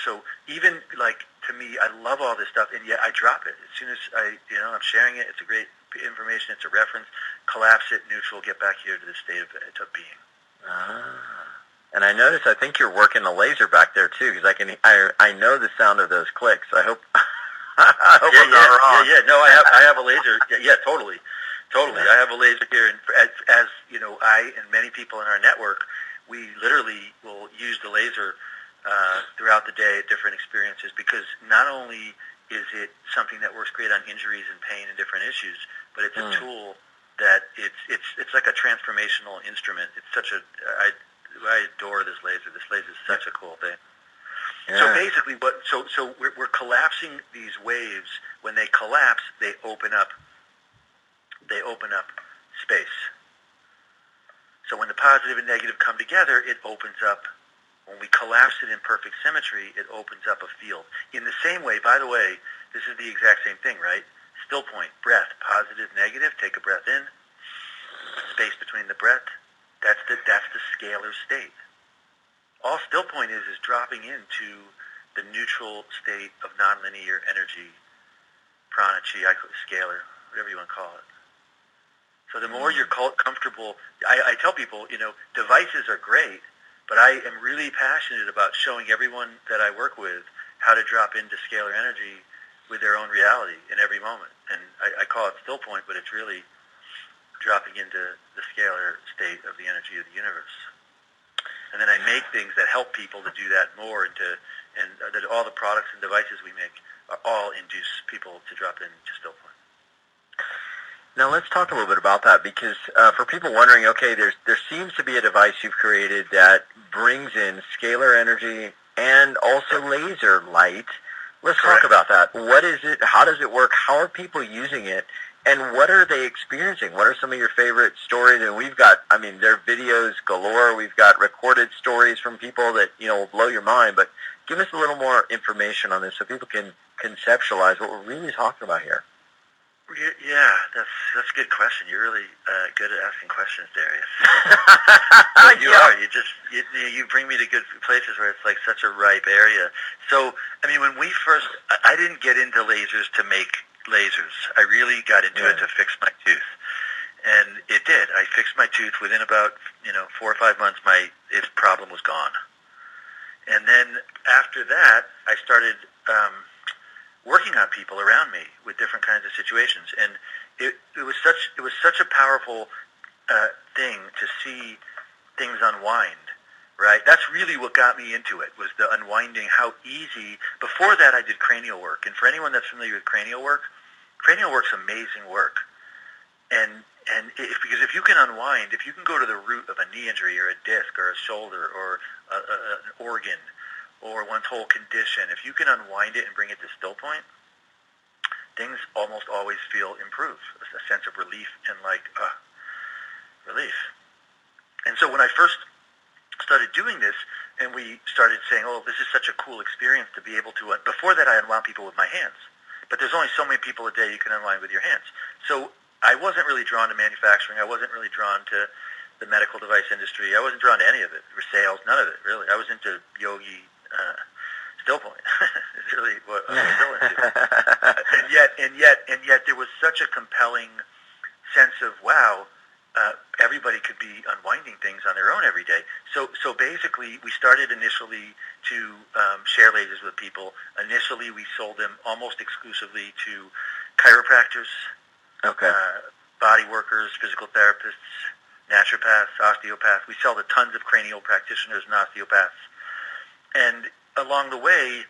so even like, to me, I love all this stuff, and yet I drop it. As soon as I'm sharing it, it's a great information, it's a reference, collapse it, neutral, get back here to the state of being. And I notice, I think you're working a laser back there too, because I know the sound of those clicks. I hope I'm not wrong. No, I have a laser. Yeah, totally. I have a laser here, and as I and many people in our network, we literally will use the laser throughout the day at different experiences, because not only is it something that works great on injuries and pain and different issues, but it's a tool that it's like a transformational instrument. It's I adore this laser. This laser is such a cool thing. So basically, we're collapsing these waves. When they collapse, they open up space. So when the positive and negative come together, it opens up. When we collapse it in perfect symmetry, it opens up a field. In the same way, by the way, this is the exact same thing, right? Still point, breath, positive, negative. Take a breath in. Space between the breath. That's the scalar state. All still point is dropping into the neutral state of nonlinear energy, prana, chi, scalar, whatever you want to call it. So the more you're comfortable, I tell people, devices are great, but I am really passionate about showing everyone that I work with how to drop into scalar energy with their own reality in every moment. And I call it still point, but it's really dropping into the scalar state of the energy of the universe. And then I make things that help people to do that more, and that all the products and devices we make are all induce people to drop into still point. Now let's talk a little bit about that, because for people wondering, okay, there seems to be a device you've created that brings in scalar energy and also laser light. Let's talk about that. What is it? How does it work? How are people using it? And what are they experiencing? What are some of your favorite stories? And we've got, there are videos galore. We've got recorded stories from people that, will blow your mind. But give us a little more information on this so people can conceptualize what we're really talking about here. Yeah, that's a good question. You're really good at asking questions, Darius. You are. You bring me to good places where it's like such a ripe area. So, when we first, I didn't get into lasers to make lasers. I really got into it to fix my tooth, and it did. I fixed my tooth within about 4 or 5 months. Its problem was gone, and then after that, I started working on people around me with different kinds of situations, and it was such a powerful thing to see things unwind. Right, that's really what got me into it, was the unwinding. How easy. Before that, I did cranial work, and for anyone that's familiar with cranial work's amazing work, because if you can unwind, if you can go to the root of a knee injury or a disc or a shoulder or an organ or one's whole condition, if you can unwind it and bring it to still point, things almost always feel improved, a sense of relief and relief. And so when I first started doing this, and we started saying, oh, this is such a cool experience to be able to, before that I unwound people with my hands, but there's only so many people a day you can unwind with your hands. So I wasn't really drawn to manufacturing. I wasn't really drawn to the medical device industry. I wasn't drawn to any of it, or sales, none of it, really. I was into yogi, still point. It's really what I was still into. and yet there was such a compelling sense of, wow, everybody could be unwinding things on their own every day. So basically, we started initially to share lasers with people. Initially, we sold them almost exclusively to chiropractors, body workers, physical therapists, naturopaths, osteopaths. We sell to tons of cranial practitioners and osteopaths. And along the way,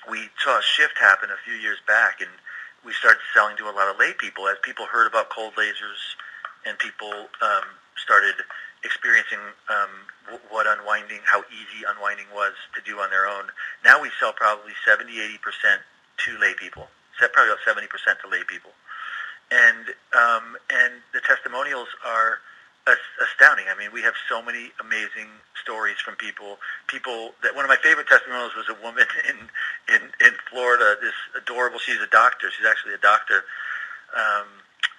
we saw a shift happen a few years back, and we started selling to a lot of lay people. As people heard about cold lasers, and people started experiencing what unwinding, how easy unwinding was to do on their own. Now we sell probably 70-80% to lay people. Probably about 70% to lay people. And the testimonials are astounding. We have so many amazing stories from people. That one of my favorite testimonials was a woman in Florida. This adorable. She's a doctor. She's actually a doctor,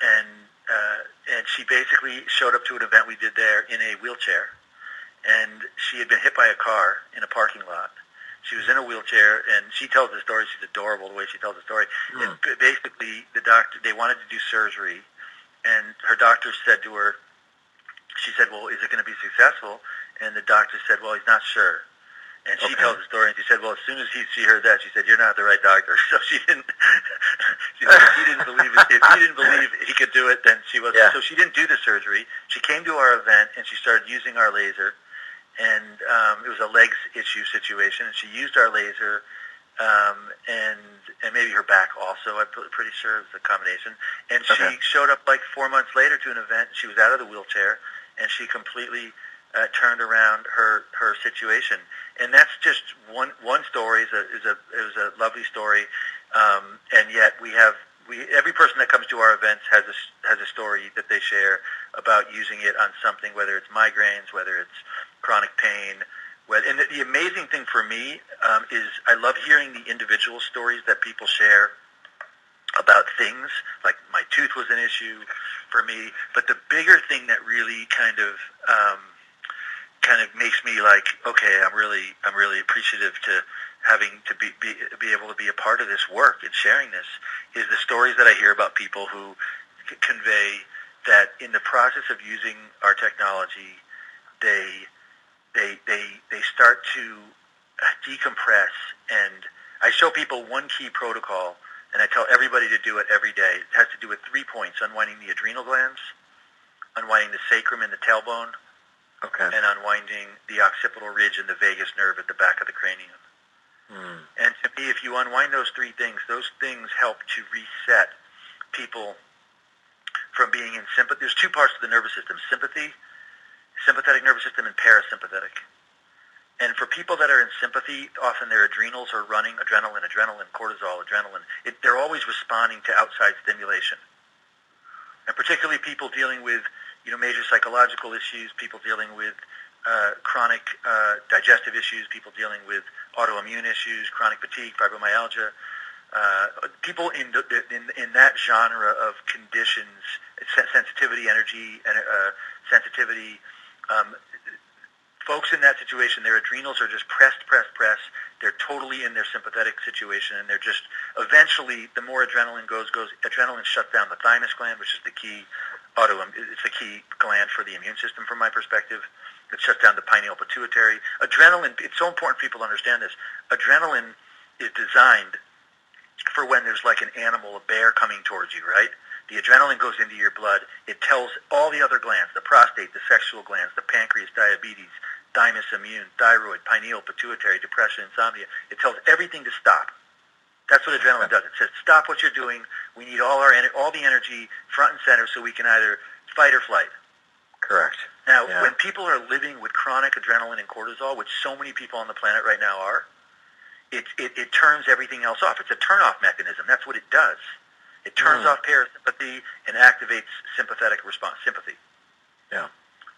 and she basically showed up to an event we did there in a wheelchair, and she had been hit by a car in a parking lot. She was in a wheelchair, and she tells the story. She's adorable the way she tells the story. And basically, the doctor, they wanted to do surgery, and her doctor said to her, she said, well, is it going to be successful? And the doctor said, well, he's not sure. And she tells the story, and she said, well, as soon as she heard that, she said, you're not the right doctor. So she didn't, she said, if he didn't believe he could do it, then she wasn't. Yeah. So she didn't do the surgery. She came to our event, and she started using our laser. And it was a legs issue situation, and she used our laser, and maybe her back also. I'm pretty sure it was a combination. And she showed up like 4 months later to an event. She was out of the wheelchair, and she completely turned around her situation. And that's just one story. It was a lovely story, and yet every person that comes to our events has a story that they share about using it on something, whether it's migraines, whether it's chronic pain. And the amazing thing for me is I love hearing the individual stories that people share about things, like my tooth was an issue for me. But the bigger thing that really kind of makes me like, okay, I'm really appreciative to having to be able to be a part of this work and sharing this, is the stories that I hear about people who convey that in the process of using our technology, they start to decompress. And I show people one key protocol, and I tell everybody to do it every day. It has to do with 3 points: unwinding the adrenal glands, unwinding the sacrum and the tailbone, and unwinding the occipital ridge and the vagus nerve at the back of the cranium. And to me, if you unwind those three things help to reset people from being in sympathy. There's two parts to the nervous system: sympathetic nervous system, and parasympathetic. And for people that are in sympathy, often their adrenals are running, adrenaline, cortisol, adrenaline. They're always responding to outside stimulation. And particularly people dealing with, major psychological issues, people dealing with chronic digestive issues, people dealing with autoimmune issues, chronic fatigue, fibromyalgia. People in that genre of conditions, sensitivity, energy, and sensitivity. Folks in that situation, their adrenals are just pressed. They're totally in their sympathetic situation, and they're just, eventually, the more adrenaline goes, adrenaline shuts down the thymus gland, which is the key it's the key gland for the immune system from my perspective. It shuts down the pineal pituitary. Adrenaline, it's so important people understand this. Adrenaline is designed for when there's like an animal, a bear coming towards you, right? The adrenaline goes into your blood. It tells all the other glands, the prostate, the sexual glands, the pancreas, diabetes, thymus, immune, thyroid, pineal, pituitary, depression, insomnia. It tells everything to stop. That's what adrenaline does. It says, stop what you're doing. We need all the energy front and center so we can either fight or flight. Correct. Now, when people are living with chronic adrenaline and cortisol, which so many people on the planet right now are, it turns everything else off. It's a turn-off mechanism. That's what it does. It turns off parasympathy and activates sympathetic response, sympathy. Yeah.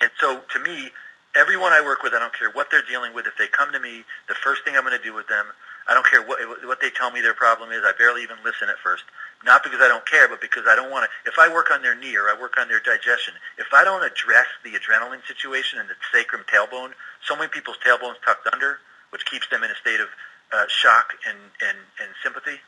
And so, to me, everyone I work with, I don't care what they're dealing with, if they come to me, the first thing I'm going to do with them, I don't care what they tell me their problem is, I barely even listen at first. Not because I don't care, but because I don't want to. If I work on their knee or I work on their digestion, if I don't address the adrenaline situation and the sacrum tailbone, so many people's tailbone's tucked under, which keeps them in a state of shock and sympathy.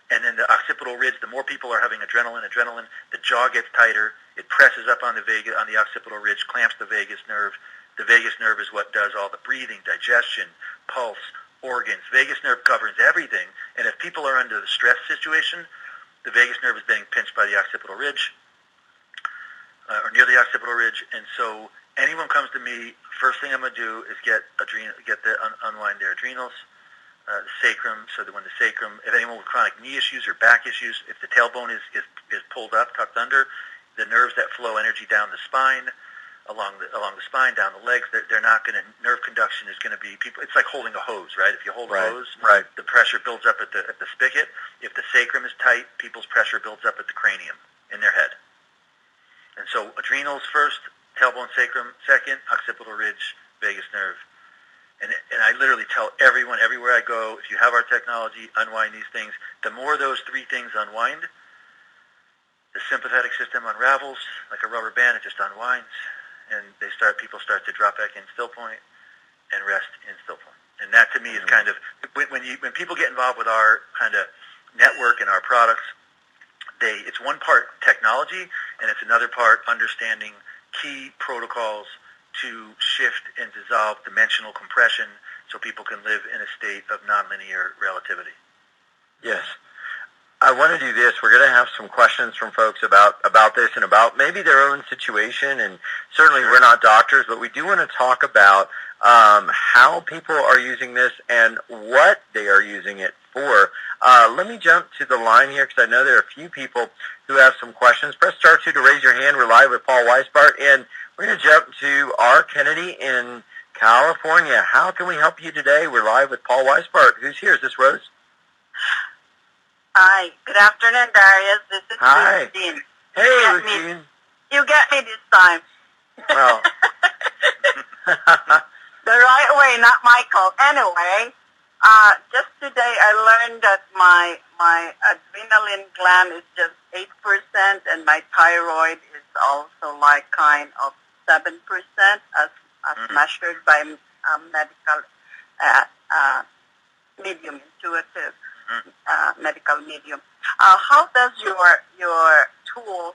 And then the occipital ridge, the more people are having adrenaline, the jaw gets tighter, it presses up on the occipital ridge, clamps the vagus nerve. The vagus nerve is what does all the breathing, digestion, pulse, organs. Vagus nerve governs everything. And if people are under the stress situation, the vagus nerve is being pinched by the occipital ridge, or near the occipital ridge. And so anyone comes to me, first thing I'm going to do is unwind their adrenals. The sacrum, so that when the sacrum, if anyone with chronic knee issues or back issues, if the tailbone is pulled up, tucked under, the nerves that flow energy down the spine, along the spine, down the legs, they're not going to, nerve conduction is going to be, it's like holding a hose, right? If you hold a hose, the pressure builds up at the spigot. If the sacrum is tight, people's pressure builds up at the cranium, in their head. And so adrenals first, tailbone, sacrum second, occipital ridge, vagus nerve. And I literally tell everyone, everywhere I go, if you have our technology, unwind these things. The more those three things unwind, the sympathetic system unravels like a rubber band. It just unwinds, and people start to drop back in still point and rest in still point. And that to me is kind of when people get involved with our kind of network and our products, it's one part technology and it's another part understanding key protocols to shift and dissolve dimensional compression so people can live in a state of nonlinear relativity. Yes. I want to do this. We're going to have some questions from folks about this and about maybe their own situation. And certainly we're not doctors, but we do want to talk about how people are using this and what they are using it for. Let me jump to the line here because I know there are a few people who have some questions. Press star 2 to raise your hand. We're live with Paul Weisbart. And We're going to jump to R. Kennedy in California. How can we help you today? We're live with Paul Weisbart. Who's here? Is this Rose? Hi. Good afternoon, Darius. This is Christine. Hey, Christine. You get me this time. Well. The right way, not Michael. Anyway, just today I learned that my adrenaline gland is just 8% and my thyroid is also like kind of 7% as measured by medical medium, intuitive medical medium. How does your tool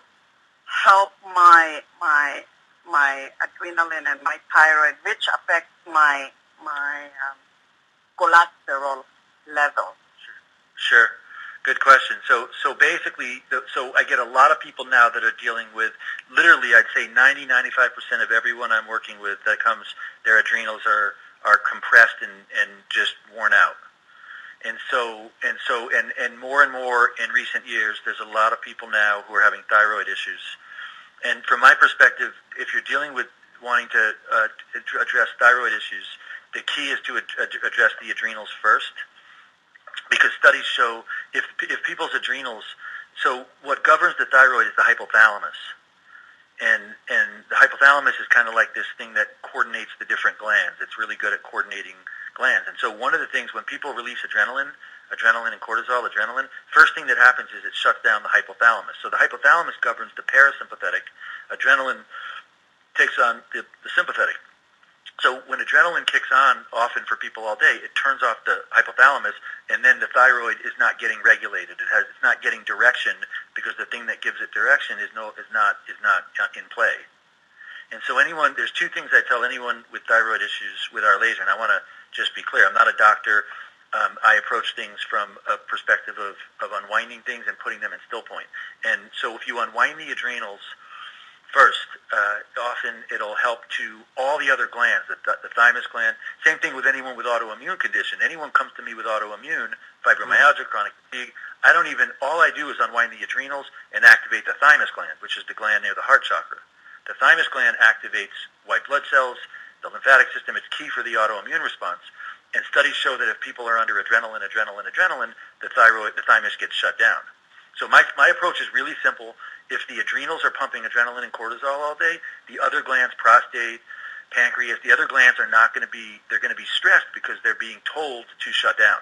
help my adrenaline and my thyroid, which affects my cholesterol level? Sure. Good question. So basically, so I get a lot of people now that are dealing with, literally, I'd say 90-95% of everyone I'm working with that comes, their adrenals are compressed and just worn out. And more and more in recent years, there's a lot of people now who are having thyroid issues. And from my perspective, if you're dealing with wanting to address thyroid issues, the key is to address the adrenals first, because studies show if people's adrenals, so what governs the thyroid is the hypothalamus. And the hypothalamus is kind of like this thing that coordinates the different glands. It's really good at coordinating glands. And so one of the things when people release adrenaline and cortisol, first thing that happens is it shuts down the hypothalamus. So the hypothalamus governs the parasympathetic. Adrenaline takes on the sympathetic. So when adrenaline kicks on, often for people all day, it turns off the hypothalamus, and then the thyroid is not getting regulated. It's not getting direction because the thing that gives it direction is not in play. And so there's two things I tell anyone with thyroid issues with our laser, and I want to just be clear. I'm not a doctor. I approach things from a perspective of unwinding things and putting them in still point. And so if you unwind the adrenals first, often it'll help to all the other glands, the thymus gland. Same thing with anyone with autoimmune condition. Anyone comes to me with autoimmune, fibromyalgia, chronic fatigue, all I do is unwind the adrenals and activate the thymus gland, which is the gland near the heart chakra. The thymus gland activates white blood cells, the lymphatic system. It's key for the autoimmune response. And studies show that if people are under adrenaline, the thymus gets shut down. So my approach is really simple. If the adrenals are pumping adrenaline and cortisol all day, the other glands, prostate, pancreas, the other glands are not going to be, they're going to be stressed because they're being told to shut down.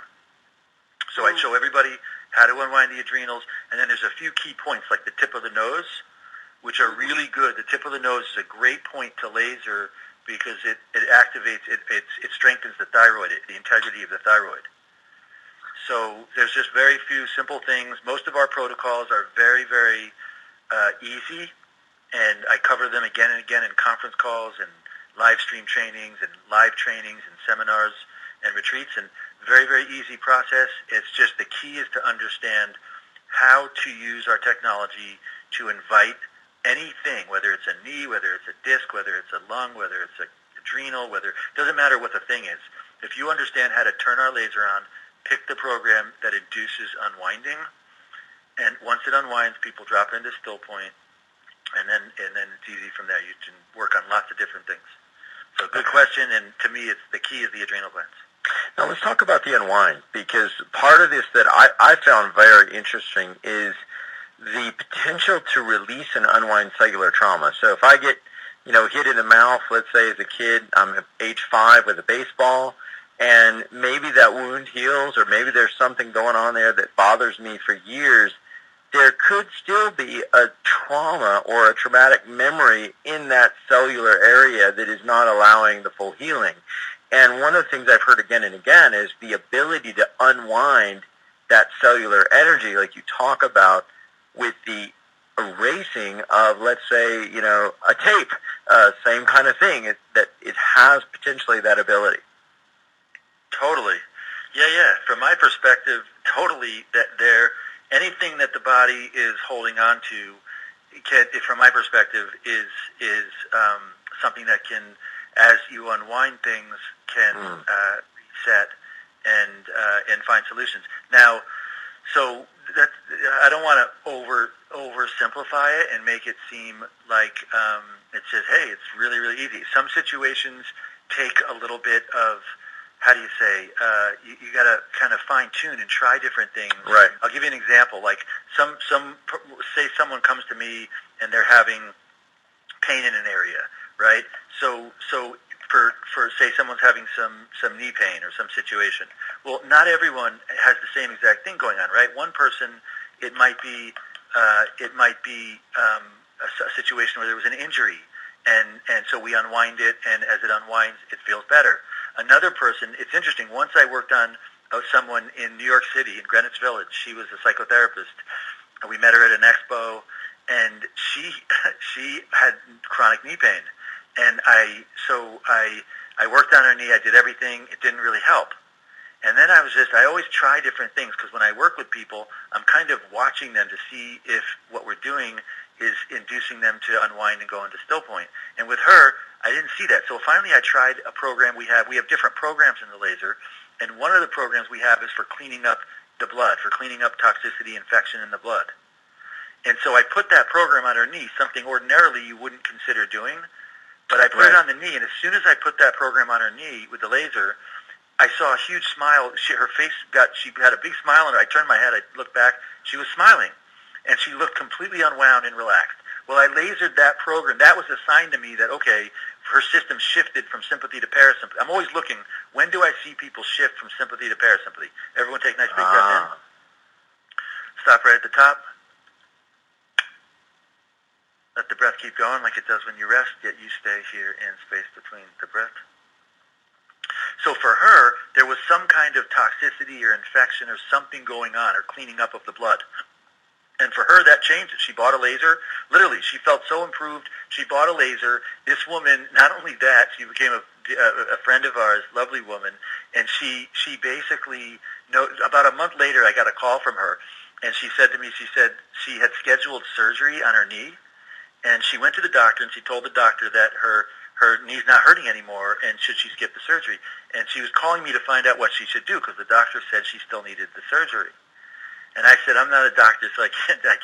So I show everybody how to unwind the adrenals, and then there's a few key points like the tip of the nose, which are really good. The tip of the nose is a great point to laser because it activates, it strengthens the thyroid, the integrity of the thyroid. So there's just very few simple things. Most of our protocols are very, very easy, and I cover them again and again in conference calls and live stream trainings and live trainings and seminars and retreats, and very, very easy process. It's just the key is to understand how to use our technology to invite anything, whether it's a knee, whether it's a disc, whether it's a lung, whether it's an adrenal, doesn't matter what the thing is. If you understand how to turn our laser on, pick the program that induces unwinding, and once it unwinds, people drop into still point, and then it's easy from there. You can work on lots of different things. So good question, and to me, the key is the adrenal glands. Now let's talk about the unwind, because part of this that I found very interesting is the potential to release and unwind cellular trauma. So if I get, hit in the mouth, let's say as a kid, I'm age 5 with a baseball, and maybe that wound heals, or maybe there's something going on there that bothers me for years, there could still be a trauma or a traumatic memory in that cellular area that is not allowing the full healing. And one of the things I've heard again and again is the ability to unwind that cellular energy, like you talk about, with the erasing of, let's say, a tape, same kind of thing, that it has potentially that ability. Totally. Yeah. From my perspective, totally, that anything that the body is holding on to, from my perspective, is something that can, as you unwind things, can reset and find solutions. Now, so I don't want to oversimplify it and make it seem like It says, hey, it's really, really easy. Some situations take a little bit of, how do you say, you got to kind of fine-tune and try different things. Right. I'll give you an example. Like say someone comes to me and they're having pain in an area, right? So for say someone's having some knee pain or some situation. Well, not everyone has the same exact thing going on, right? One person, it might be a situation where there was an injury, and so we unwind it, and as it unwinds, it feels better. Another person, it's interesting. Once I worked on someone in New York City, in Greenwich Village. She was a psychotherapist. We met her at an expo, and she had chronic knee pain, and I worked on her knee. I did everything. It didn't really help. And then I always try different things, because when I work with people, I'm kind of watching them to see if what we're doing is inducing them to unwind and go into still point. And with her, I didn't see that. So finally I tried a program we have. We have different programs in the laser, and one of the programs we have is for cleaning up the blood, for cleaning up toxicity, infection in the blood. And so I put that program on her knee, something ordinarily you wouldn't consider doing, but I put it on the knee, and as soon as I put that program on her knee with the laser, I saw a huge smile. She had a big smile on her. I turned my head, I looked back, she was smiling, and she looked completely unwound and relaxed. Well, I lasered that program. That was a sign to me that, okay, her system shifted from sympathy to parasympathy. I'm always looking, when do I see people shift from sympathy to parasympathy? Everyone take a nice big breath in. Stop right at the top. Let the breath keep going like it does when you rest, yet you stay here in space between the breath. So for her, there was some kind of toxicity or infection or something going on, or cleaning up of the blood. And for her, that changed it. She bought a laser. Literally, she felt so improved. She bought a laser. This woman, not only that, she became a friend of ours, lovely woman. And she basically, about a month later, I got a call from her. And she said to me, she had scheduled surgery on her knee. And she went to the doctor, and she told the doctor that her knee's not hurting anymore, and should she skip the surgery. And she was calling me to find out what she should do, because the doctor said she still needed the surgery. And I said, I'm not a doctor, so I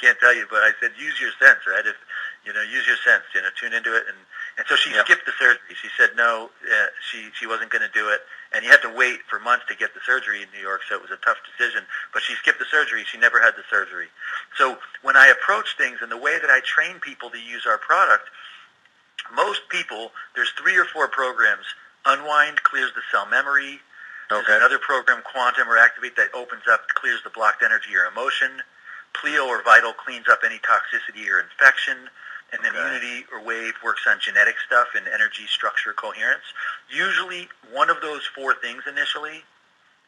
can't tell you, but I said, use your sense, right? Use your sense, tune into it. And so she skipped the surgery. She said no, she wasn't going to do it. And you had to wait for months to get the surgery in New York, so it was a tough decision. But she skipped the surgery. She never had the surgery. So when I approach things and the way that I train people to use our product, most people, there's 3 or 4 programs. Unwind clears the cell memory. Okay. There's another program, Quantum or Activate, that opens up, clears the blocked energy or emotion. Pleo or Vital cleans up any toxicity or infection. And then Unity or Wave works on genetic stuff and energy, structure, coherence. Usually one of those 4 things initially,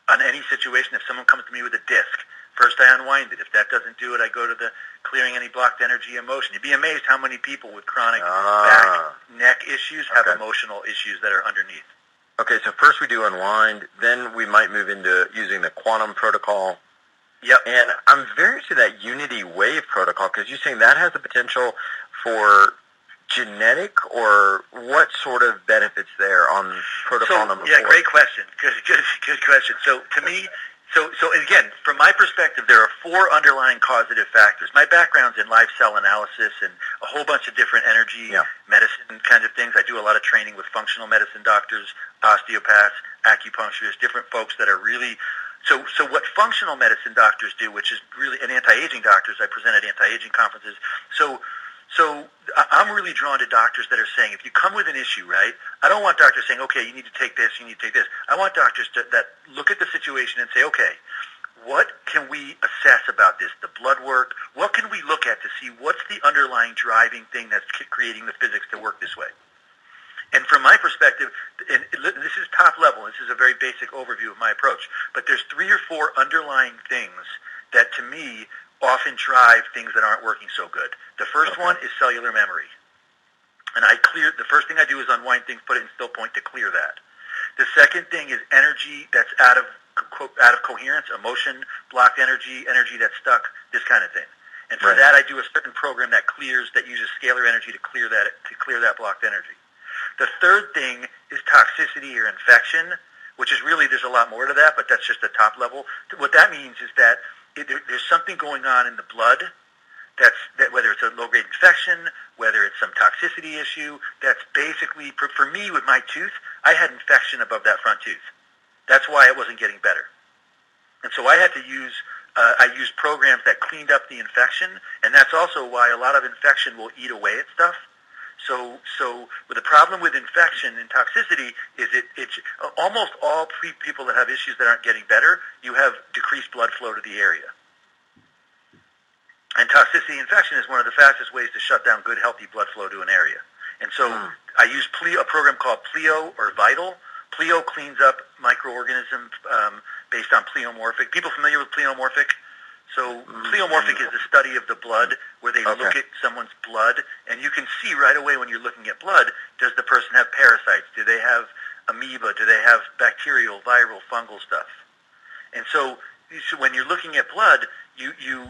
on any situation, if someone comes to me with a disc, first I unwind it. If that doesn't do it, I go to the clearing any blocked energy, emotion. You'd be amazed how many people with chronic back, neck issues have emotional issues that are underneath. Okay, so first we do unwind, then we might move into using the quantum protocol. Yep. And I'm very interested in that Unity Wave protocol, because you're saying that has the potential for genetic, or what sort of benefits there on protocol number 4? Yeah, great question. Good question. So to me, so again, from my perspective, there are 4 underlying causative factors. My background's in live cell analysis and a whole bunch of different energy medicine kind of things. I do a lot of training with functional medicine doctors, osteopaths, acupuncturists, different folks that are really... So what functional medicine doctors do, which is really, and anti-aging doctors, I present at anti-aging conferences. So I'm really drawn to doctors that are saying, if you come with an issue, right, I don't want doctors saying, okay, you need to take this, you need to take this. I want doctors that look at the situation and say, okay, what can we assess about this? The blood work, what can we look at to see what's the underlying driving thing that's creating the physics to work this way? And from my perspective, and this is top level, this is a very basic overview of my approach, but there's 3 or 4 underlying things that, to me, often drive things that aren't working so good. The first one is cellular memory. And the first thing I do is unwind things, put it in still point to clear that. The second thing is energy that's out of coherence, emotion, blocked energy that's stuck, this kind of thing. And for that, I do a certain program that uses scalar energy to clear that blocked energy. The third thing is toxicity or infection, which is really, there's a lot more to that, but that's just the top level. What that means is that there's something going on in the blood whether it's a low-grade infection, whether it's some toxicity issue, that's basically, for me with my tooth, I had infection above that front tooth. That's why it wasn't getting better. And so I had to use, I used programs that cleaned up the infection, and that's also why a lot of infection will eat away at stuff. So with the problem with infection and toxicity is it's almost all people that have issues that aren't getting better, you have decreased blood flow to the area. And toxicity infection is one of the fastest ways to shut down good, healthy blood flow to an area. And so I use a program called Pleo or Vital. Pleo cleans up microorganisms based on pleomorphic. People familiar with pleomorphic? So pleomorphic is the study of the blood, where they look at someone's blood, and you can see right away when you're looking at blood, does the person have parasites? Do they have amoeba? Do they have bacterial, viral, fungal stuff? And so when you're looking at blood, you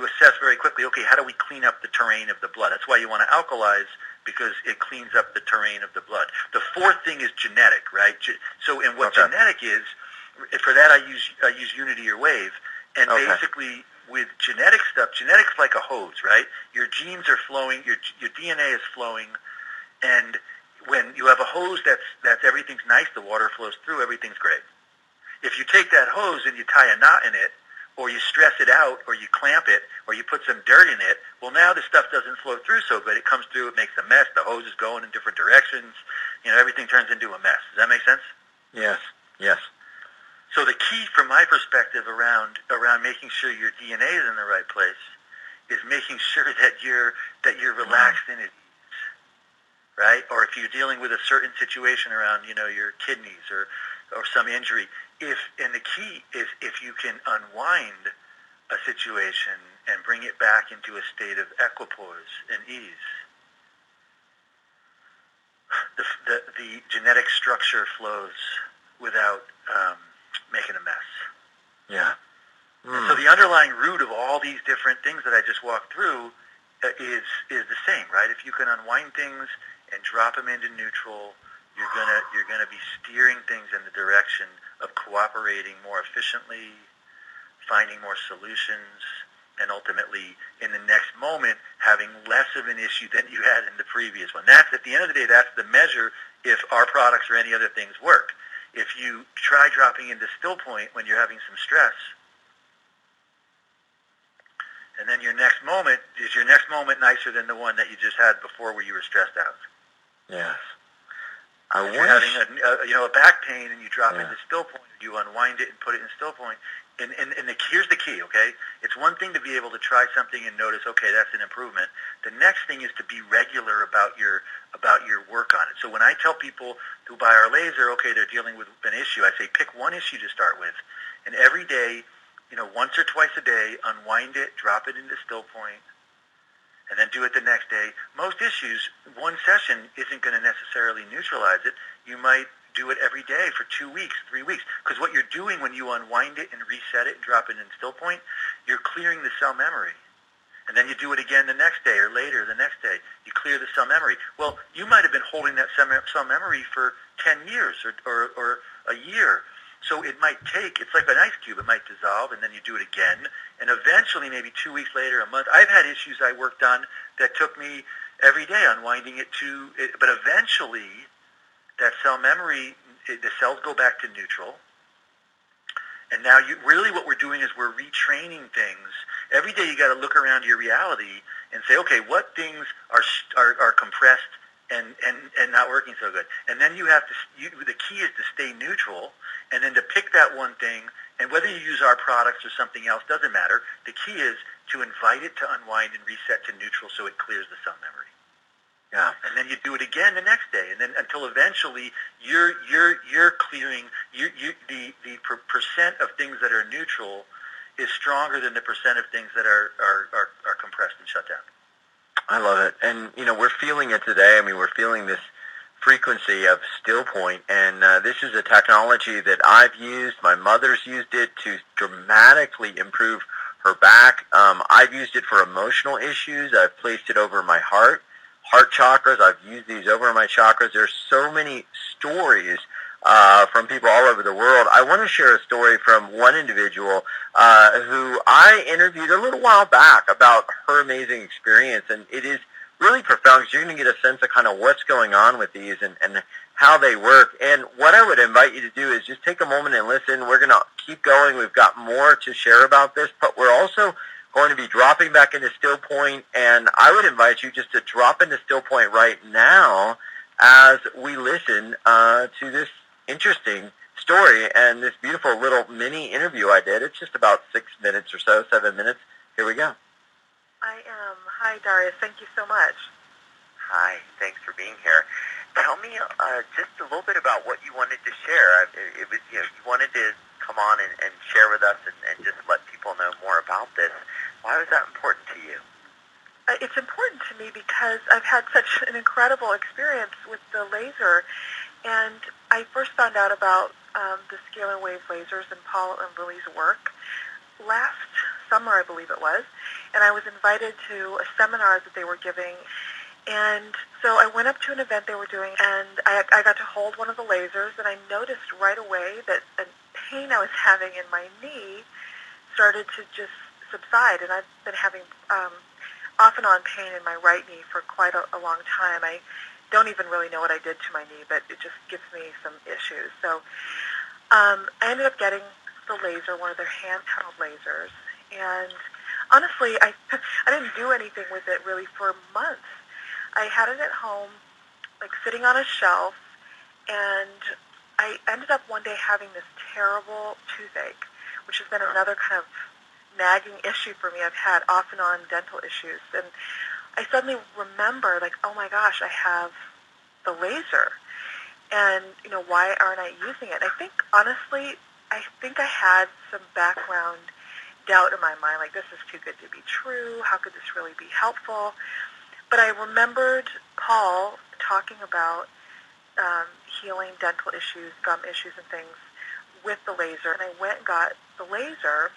assess very quickly, okay, how do we clean up the terrain of the blood? That's why you want to alkalize, because it cleans up the terrain of the blood. The fourth thing is genetic, right? So, and what genetic is, for that I use Unity or Wave, and basically with genetic stuff, genetic's like a hose, right? Your genes are flowing, your DNA is flowing, and when you have a hose that's everything's nice, the water flows through, everything's great. If you take that hose and you tie a knot in it, or you stress it out, or you clamp it, or you put some dirt in it, well, now the stuff doesn't flow through so good. It comes through, it makes a mess, the hose is going in different directions, everything turns into a mess. Does that make sense? Yes. So the key from my perspective around making sure your DNA is in the right place is making sure that you're relaxed and at ease, right? Or if you're dealing with a certain situation around, your kidneys or some injury, and the key is if you can unwind a situation and bring it back into a state of equipoise and ease, the genetic structure flows without making a mess. Yeah. So the underlying root of all these different things that I just walked through is the same, right? If you can unwind things and drop them into neutral, you're gonna be steering things in the direction of cooperating more efficiently, finding more solutions, and ultimately in the next moment having less of an issue than you had in the previous one. That's, at the end of the day, that's the measure if our products or any other things work. If you try dropping into still point when you're having some stress, and then your next moment nicer than the one that you just had before where you were stressed out? Yes. If you're having a back pain and you drop into still point, you unwind it and put it in still point. And here's the key, okay? It's one thing to be able to try something and notice, okay, that's an improvement. The next thing is to be regular about your work on it. So when I tell people who buy our laser, okay, they're dealing with an issue, I say pick one issue to start with, and every day, once or twice a day, unwind it, drop it into still point, and then do it the next day. Most issues, one session isn't going to necessarily neutralize it. You might do it every day for 2 weeks, 3 weeks. Because what you're doing when you unwind it and reset it and drop it in still point, you're clearing the cell memory. And then you do it again the next day or later the next day. You clear the cell memory. Well, you might have been holding that cell memory for 10 years or a year. So it might take, it's like an ice cube, it might dissolve, and then you do it again, and eventually, maybe 2 weeks later, a month, I've had issues I worked on that took me every day unwinding it but eventually, that cell memory, the cells go back to neutral, and now really what we're doing is we're retraining things. Every day you got to look around your reality and say, okay, what things are compressed and not working so good? And then the key is to stay neutral, and then to pick that one thing, and whether you use our products or something else, doesn't matter. The key is to invite it to unwind and reset to neutral so it clears the cell memory. Yeah. And then you do it again the next day, and then until eventually you're clearing, the percent of things that are neutral is stronger than the percent of things that are compressed and shut down. I love it. And, we're feeling it today. I mean, we're feeling this frequency of still point, and this is a technology that I've used. My mother's used it to dramatically improve her back. I've used it for emotional issues. I've placed it over my heart chakras. I've used these over my chakras. There's so many stories from people all over the world. I want to share a story from one individual who I interviewed a little while back about her amazing experience, and it is really profound because you're going to get a sense of kind of what's going on with these and how they work. And what I would invite you to do is just take a moment and listen. We're going to keep going. We've got more to share about this, but we're also going to be dropping back into still point, and I would invite you just to drop into still point right now as we listen to this interesting story and this beautiful little mini interview I did. It's just about 6 minutes or so, 7 minutes. Here we go. I am. Hi, Darius. Thank you so much. Hi. Thanks for being here. Tell me just a little bit about what you wanted to share. It was, you wanted to come on and share with us and just let people know more about this. Why was that important to you? It's important to me because I've had such an incredible experience with the laser. And I first found out about the Scalar Wave lasers and Paul and Lily's work last summer, I believe it was. And I was invited to a seminar that they were giving. And so I went up to an event they were doing, and I got to hold one of the lasers, and I noticed right away that a pain I was having in my knee started to just subside. And I've been having off and on pain in my right knee for quite a long time. I don't even really know what I did to my knee, but it just gives me some issues. So I ended up getting the laser, one of their handheld lasers, and honestly, I didn't do anything with it really for months. I had it at home, like sitting on a shelf, and I ended up one day having this terrible toothache, which has been another kind of nagging issue for me. I've had off and on dental issues, and I suddenly remember, like, oh my gosh, I have the laser, and, why aren't I using it? And I think, honestly, I had some background doubt in my mind, like, this is too good to be true. How could this really be helpful? But I remembered Paul talking about healing dental issues, gum issues and things with the laser, and I went and got the laser,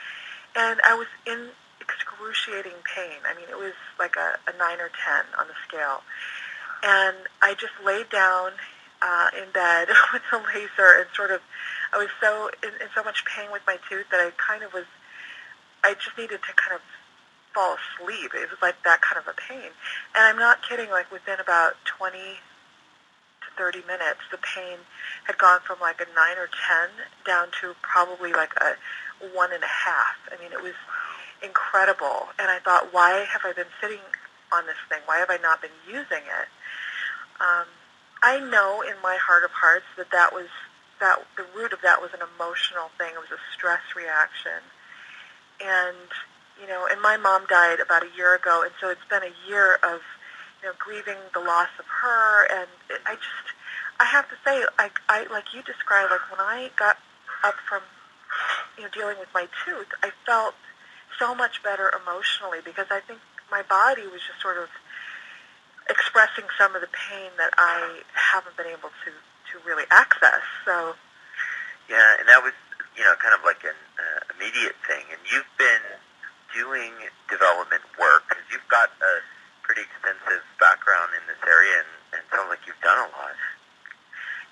and I was in excruciating pain. I mean, it was like a 9 or 10 on the scale. And I just laid down in bed with the laser and I was so in so much pain with my tooth that I just needed to kind of fall asleep. It was like that kind of a pain. And I'm not kidding, like within about 20 to 30 minutes, the pain had gone from like a 9 or 10 down to probably like a 1.5. I mean, it was incredible. And I thought, why have I been sitting on this thing? Why have I not been using it? I know in my heart of hearts that the root of that was an emotional thing. It was a stress reaction. And, and my mom died about a year ago, and so it's been a year of, grieving the loss of her. And I have to say, I like you described, like when I got up from, dealing with my tooth, I felt so much better emotionally because I think my body was just sort of expressing some of the pain that I haven't been able to really access. So yeah, and that was kind of like an immediate thing. And you've been doing development work because you've got a pretty extensive background in this area, and it sounds like you've done a lot.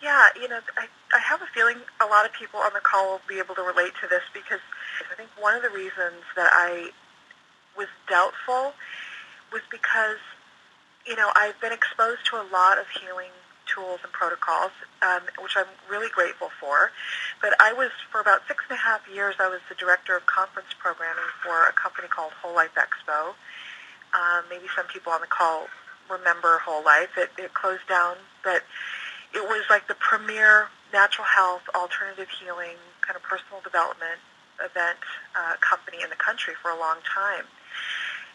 Yeah, I have a feeling a lot of people on the call will be able to relate to this because I think one of the reasons that I was doubtful was because, I've been exposed to a lot of healing tools and protocols, which I'm really grateful for. But for about 6.5 years, I was the director of conference programming for a company called Whole Life Expo. Maybe some people on the call remember Whole Life. It closed down, but it was like the premier natural health, alternative healing, kind of personal development event company in the country for a long time.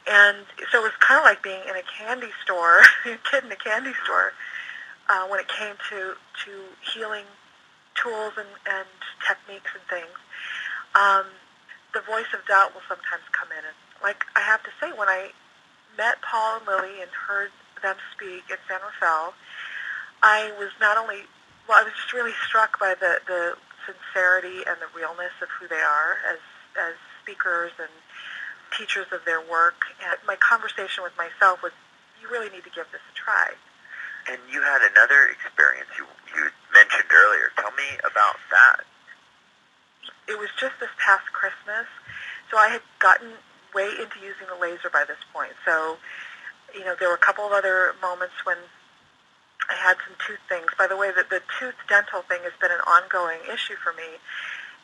And so it was kind of like being in a candy store, a kid in a candy store, when it came to healing tools and techniques and things. The voice of doubt will sometimes come in. And like I have to say, when I met Paul and Lily and heard them speak at San Rafael, I was I was just really struck by the sincerity and the realness of who they are as speakers and teachers of their work. And my conversation with myself was, you really need to give this a try. And you had another experience you mentioned earlier. Tell me just this past Christmas. So I had gotten way into using the laser by this point. So, there were a couple of other moments when I had some tooth things. By the way, the tooth dental thing has been an ongoing issue for me.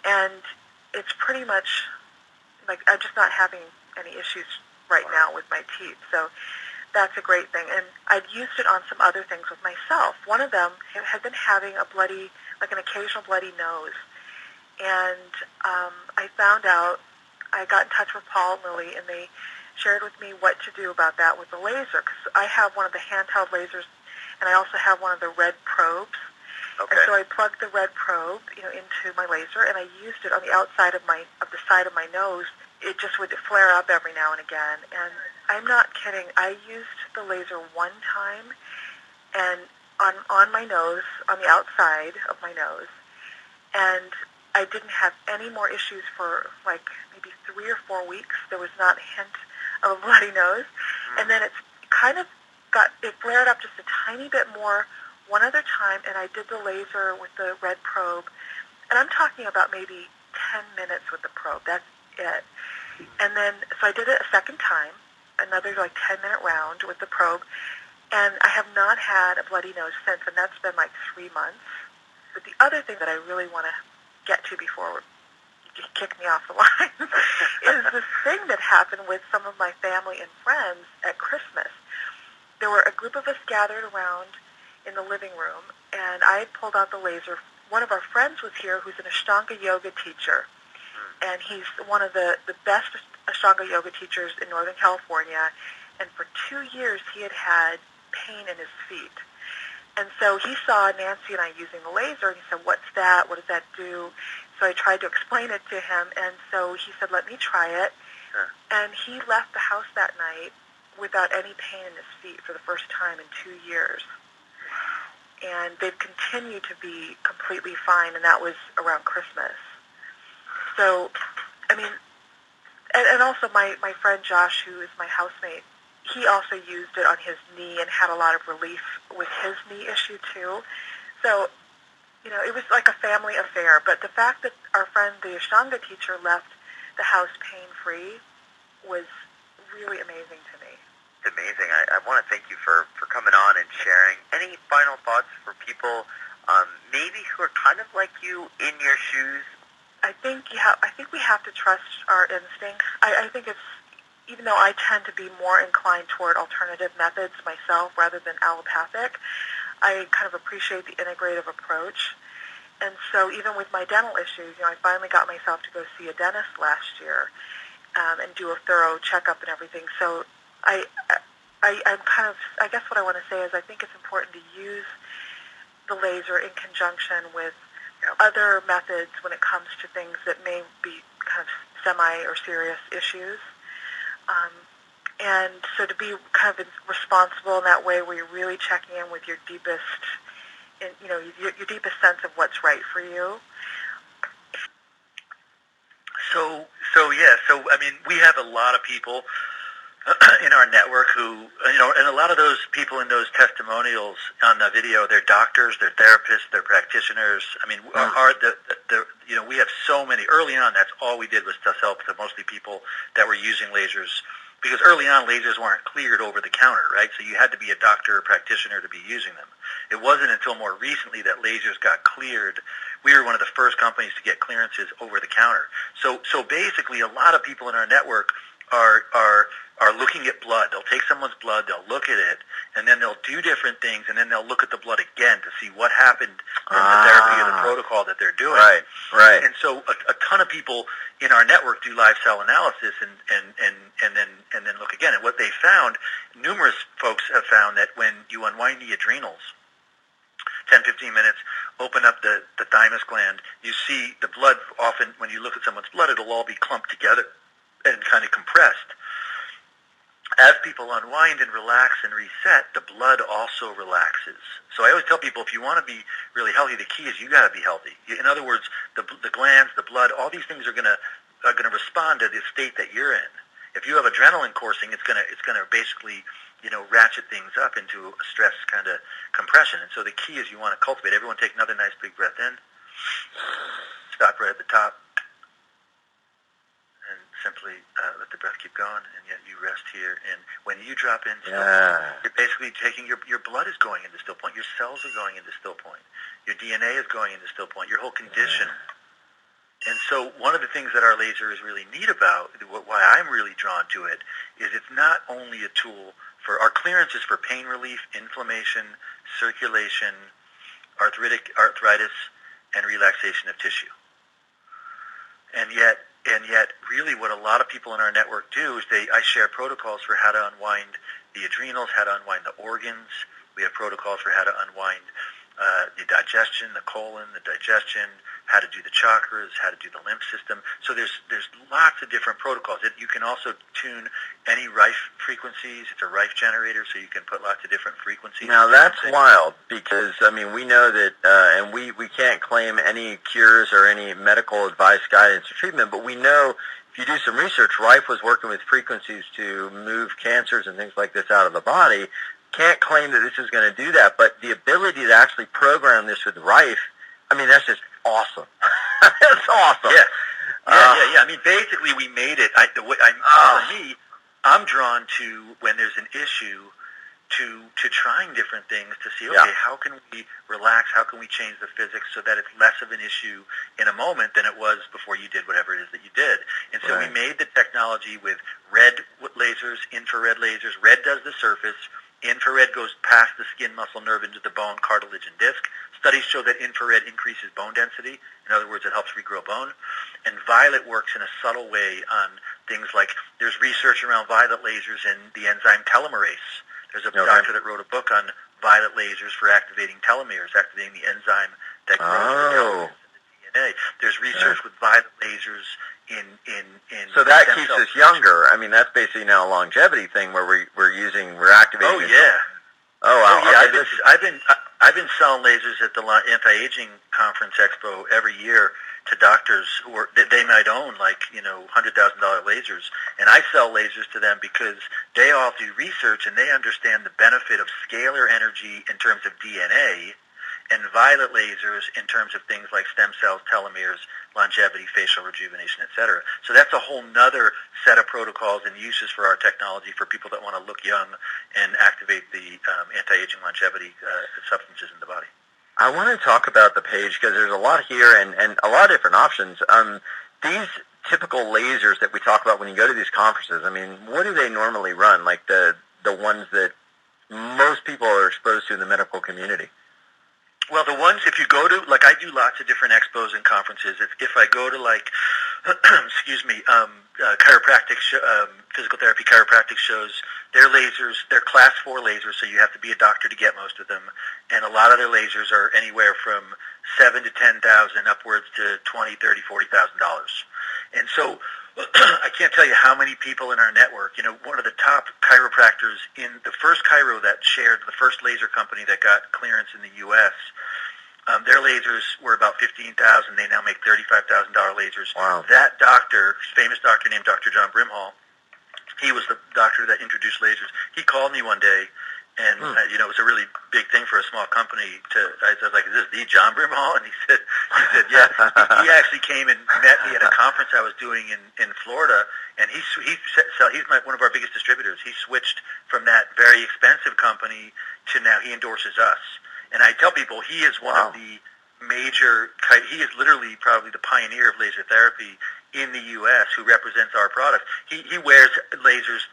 And it's pretty much like I'm just not having any issues right now with my teeth. So that's a great thing. And I'd used it on some other things with myself. One of them had been having an occasional bloody nose. And I found out, I got in touch with Paul and Lily, and they shared with me what to do about that with the laser. Because I have one of the handheld lasers, and I also have one of the red probes. Okay. And so I plugged the red probe, into my laser, and I used it on the outside of the side of my nose. It just would flare up every now and again. And I'm not kidding. I used the laser one time, and on my nose, on the outside of my nose, and I didn't have any more issues for like maybe 3 or 4 weeks. There was not a hint of a bloody nose. And then it flared up just a tiny bit more one other time, and I did the laser with the red probe. And I'm talking about maybe 10 minutes with the probe. That's it. And then, so I did it a second time, another 10-minute round with the probe. And I have not had a bloody nose since, and that's been 3 months. But the other thing that I really want to get to before you kick me off the line is this thing that happened with some of my family and friends at Christmas. There were a group of us gathered around in the living room, and I had pulled out the laser. One of our friends was here who's an Ashtanga yoga teacher, and he's one of the best Ashtanga yoga teachers in Northern California, and for 2 years he had pain in his feet. And so he saw Nancy and I using the laser, and he said, "What's that? What does that do?" So I tried to explain it to him, and so he said, "Let me try it." Sure. And he left the house that night without any pain in his feet for the first time in 2 years. And they've continued to be completely fine, and that was around Christmas. So, I mean, and also my friend Josh, who is my housemate, he also used it on his knee and had a lot of relief with his knee issue too. So, it was like a family affair. But the fact that our friend, the Ashtanga teacher, left the house pain-free was really amazing to me. It's amazing. I want to thank you for coming on and sharing. Any final thoughts for people maybe who are kind of like you, in your shoes? I think we have to trust our instincts. I think it's, even though I tend to be more inclined toward alternative methods myself rather than allopathic, I kind of appreciate the integrative approach. And so even with my dental issues, I finally got myself to go see a dentist last year and do a thorough checkup and everything. So I'm kind of, I guess what I want to say is I think it's important to use the laser in conjunction with other methods when it comes to things that may be kind of semi or serious issues. And so to be kind of responsible in that way, where you're really checking in with your deepest, your deepest sense of what's right for you. So I mean, we have a lot of people in our network who, and a lot of those people in those testimonials on the video, they're doctors, they're therapists, they're practitioners. I mean, we have so many. Early on, that's all we did was to help to mostly people that were using lasers, because early on, lasers weren't cleared over the counter, right? So you had to be a doctor or practitioner to be using them. It wasn't until more recently that lasers got cleared. We were one of the first companies to get clearances over the counter. So basically, a lot of people in our network are looking at blood. They'll take someone's blood, they'll look at it, and then they'll do different things, and then they'll look at the blood again to see what happened in the therapy or the protocol that they're doing. Right. And so a ton of people in our network do live cell analysis and then look again. And what they found, numerous folks have found that when you unwind the adrenals, 10, 15 minutes, open up the thymus gland, you see the blood. Often when you look at someone's blood, it'll all be clumped together and kind of compressed. As people unwind and relax and reset, the blood also relaxes. So I always tell people, if you want to be really healthy, the key is you got to be healthy. In other words, the glands, the blood, all these things are going to respond to the state that you're in. If you have adrenaline coursing, it's going to basically ratchet things up into a stress kind of compression. And so the key is you want to cultivate. Everyone take another nice big breath in. Stop right at the top. simply let the breath keep going, and yet you rest here. And when you drop in still Yeah. point, you're basically taking your blood is going into still point. Your cells are going into still point. Your DNA is going into still point. Your whole condition. And so one of the things that our laser is really neat about, why I'm really drawn to it, is it's not only a tool for, our clearance is for pain relief, inflammation, circulation, arthritis, and relaxation of tissue. And yet, really what a lot of people in our network do is I share protocols for how to unwind the adrenals, how to unwind the organs. We have protocols for how to unwind the digestion, the colon, the digestion, how to do the chakras, how to do the lymph system. So there's lots of different protocols. You can also tune any Rife frequencies. It's a Rife generator, so you can put lots of different frequencies. Now that's wild, because I mean we know that, and we can't claim any cures or any medical advice, guidance, or treatment, but we know if you do some research, Rife was working with frequencies to move cancers and things like this out of the body. Can't claim that this is going to do that, but the ability to actually program this with Rife, I mean, that's just awesome. That's awesome. Yeah. I mean, basically, we made it. For me, I'm drawn to when there's an issue to trying different things to see, okay, how can we relax? How can we change the physics so that it's less of an issue in a moment than it was before you did whatever it is that you did? And so we made the technology with red lasers, infrared lasers. Red does the surface. Infrared goes past the skin, muscle, nerve into the bone, cartilage, and disc. Studies show that infrared increases bone density. In other words, it helps regrow bone. And violet works in a subtle way on things like, there's research around violet lasers and the enzyme telomerase. There's a doctor that wrote a book on violet lasers for activating telomeres, activating the enzyme that grows the telomeres in the DNA. There's research with violet lasers in so that keeps us younger. I mean, that's basically now a longevity thing where we're activating. Oh yeah. Oh wow. Okay, I've been selling lasers at the Anti-Aging Conference Expo every year to doctors they might own $100,000 lasers, and I sell lasers to them because they all do research and they understand the benefit of scalar energy in terms of DNA, and violet lasers in terms of things like stem cells, telomeres, longevity, facial rejuvenation, etc. So that's a whole nother set of protocols and uses for our technology for people that want to look young and activate the anti-aging longevity substances in the body. I want to talk about the page because there's a lot here and a lot of different options. These typical lasers that we talk about when you go to these conferences, I mean, what do they normally run? Like the ones that most people are exposed to in the medical community? Well, the ones, if you go to, I do lots of different expos and conferences. If I go to, chiropractic, physical therapy chiropractic shows, their lasers, they're class 4 lasers, so you have to be a doctor to get most of them. And a lot of their lasers are anywhere from $7,000 to $10,000 upwards to $20,000, $30,000, $40,000. And so I can't tell you how many people in our network, one of the top chiropractors in the first chiro that shared, the first laser company that got clearance in the U.S., their lasers were about $15,000. They now make $35,000 lasers. Wow. That doctor, famous doctor named Dr. John Brimhall, he was the doctor that introduced lasers. He called me one day, and it was a really big thing for a small company. I was like, "Is this the John Brimhall?" And he said, "Yeah." He actually came and met me at a conference I was doing in Florida, and he's one of our biggest distributors. He switched from that very expensive company to now he endorses us. And I tell people he is one of the he is literally probably the pioneer of laser therapy in the U.S. who represents our product. He wears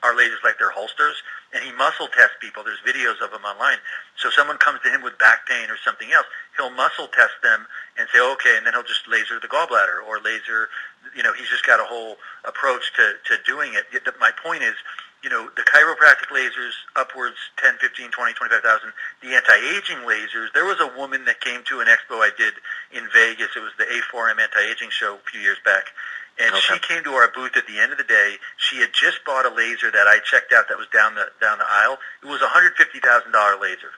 our lasers like they're holsters, and he muscle tests people. There's videos of him online. So someone comes to him with back pain or something else, he'll muscle test them and say, okay, and then he'll just laser the gallbladder or laser, he's just got a whole approach to doing it. My point is, the chiropractic lasers, upwards 10, 15, 20, 25,000. The anti-aging lasers, there was a woman that came to an expo I did in Vegas. It was the A4M anti-aging show a few years back. And she came to our booth at the end of the day. She had just bought a laser that I checked out that was down the aisle. It was a $150,000 laser.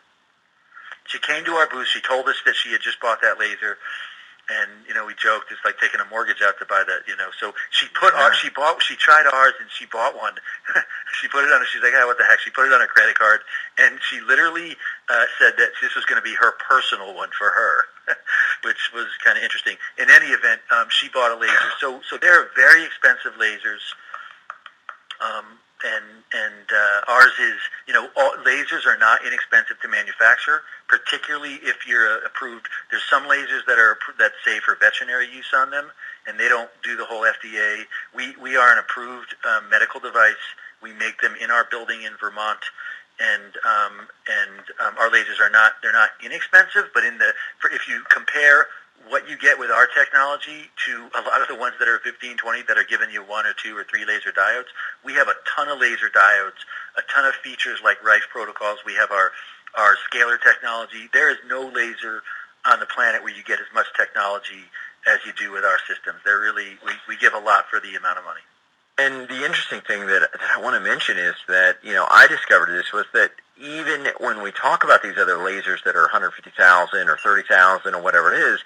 She came to our booth. She told us that she had just bought that laser. And, we joked, it's like taking a mortgage out to buy that, So she she tried ours and she bought one. She put it on, she's like, what the heck? She put it on her credit card. And she literally said that this was going to be her personal one for her, which was kind of interesting. In any event, she bought a laser. So they're very expensive lasers. Ours is, lasers are not inexpensive to manufacture, particularly if you're approved. There's some lasers that say for veterinary use on them, and they don't do the whole FDA. We are an approved medical device. We make them in our building in Vermont, and our lasers they're not inexpensive, but if you compare what you get with our technology to a lot of the ones that are 15, 20 that are giving you 1 or 2 or 3 laser diodes, we have a ton of laser diodes, a ton of features like Rife protocols. We have our Scalar technology. There is no laser on the planet where you get as much technology as you do with our systems. They're really, we give a lot for the amount of money. And the interesting thing that I want to mention is that, I discovered this was that even when we talk about these other lasers that are 150,000 or 30,000 or whatever it is,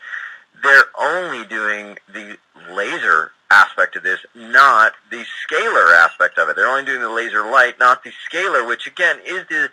they're only doing the laser aspect of this, not the scalar aspect of it. They're only doing the laser light, not the scalar, which again is the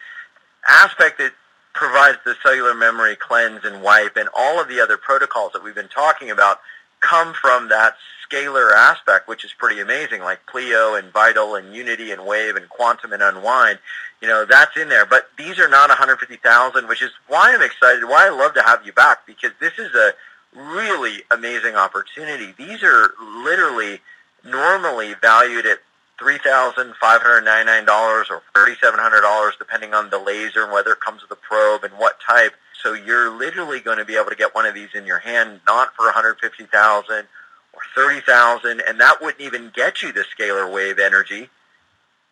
aspect that provides the cellular memory cleanse and wipe, and all of the other protocols that we've been talking about come from that scalar aspect, which is pretty amazing, like Pleo and Vital and Unity and Wave and Quantum and Unwind. That's in there. But these are not 150,000, which is why I'm excited, why I love to have you back, because this is a really amazing opportunity. These are literally normally valued at $3,599 or $3,700, depending on the laser and whether it comes with a probe and what type. So you're literally going to be able to get one of these in your hand, not for $150,000 or $30,000, and that wouldn't even get you the Scalar Wave energy.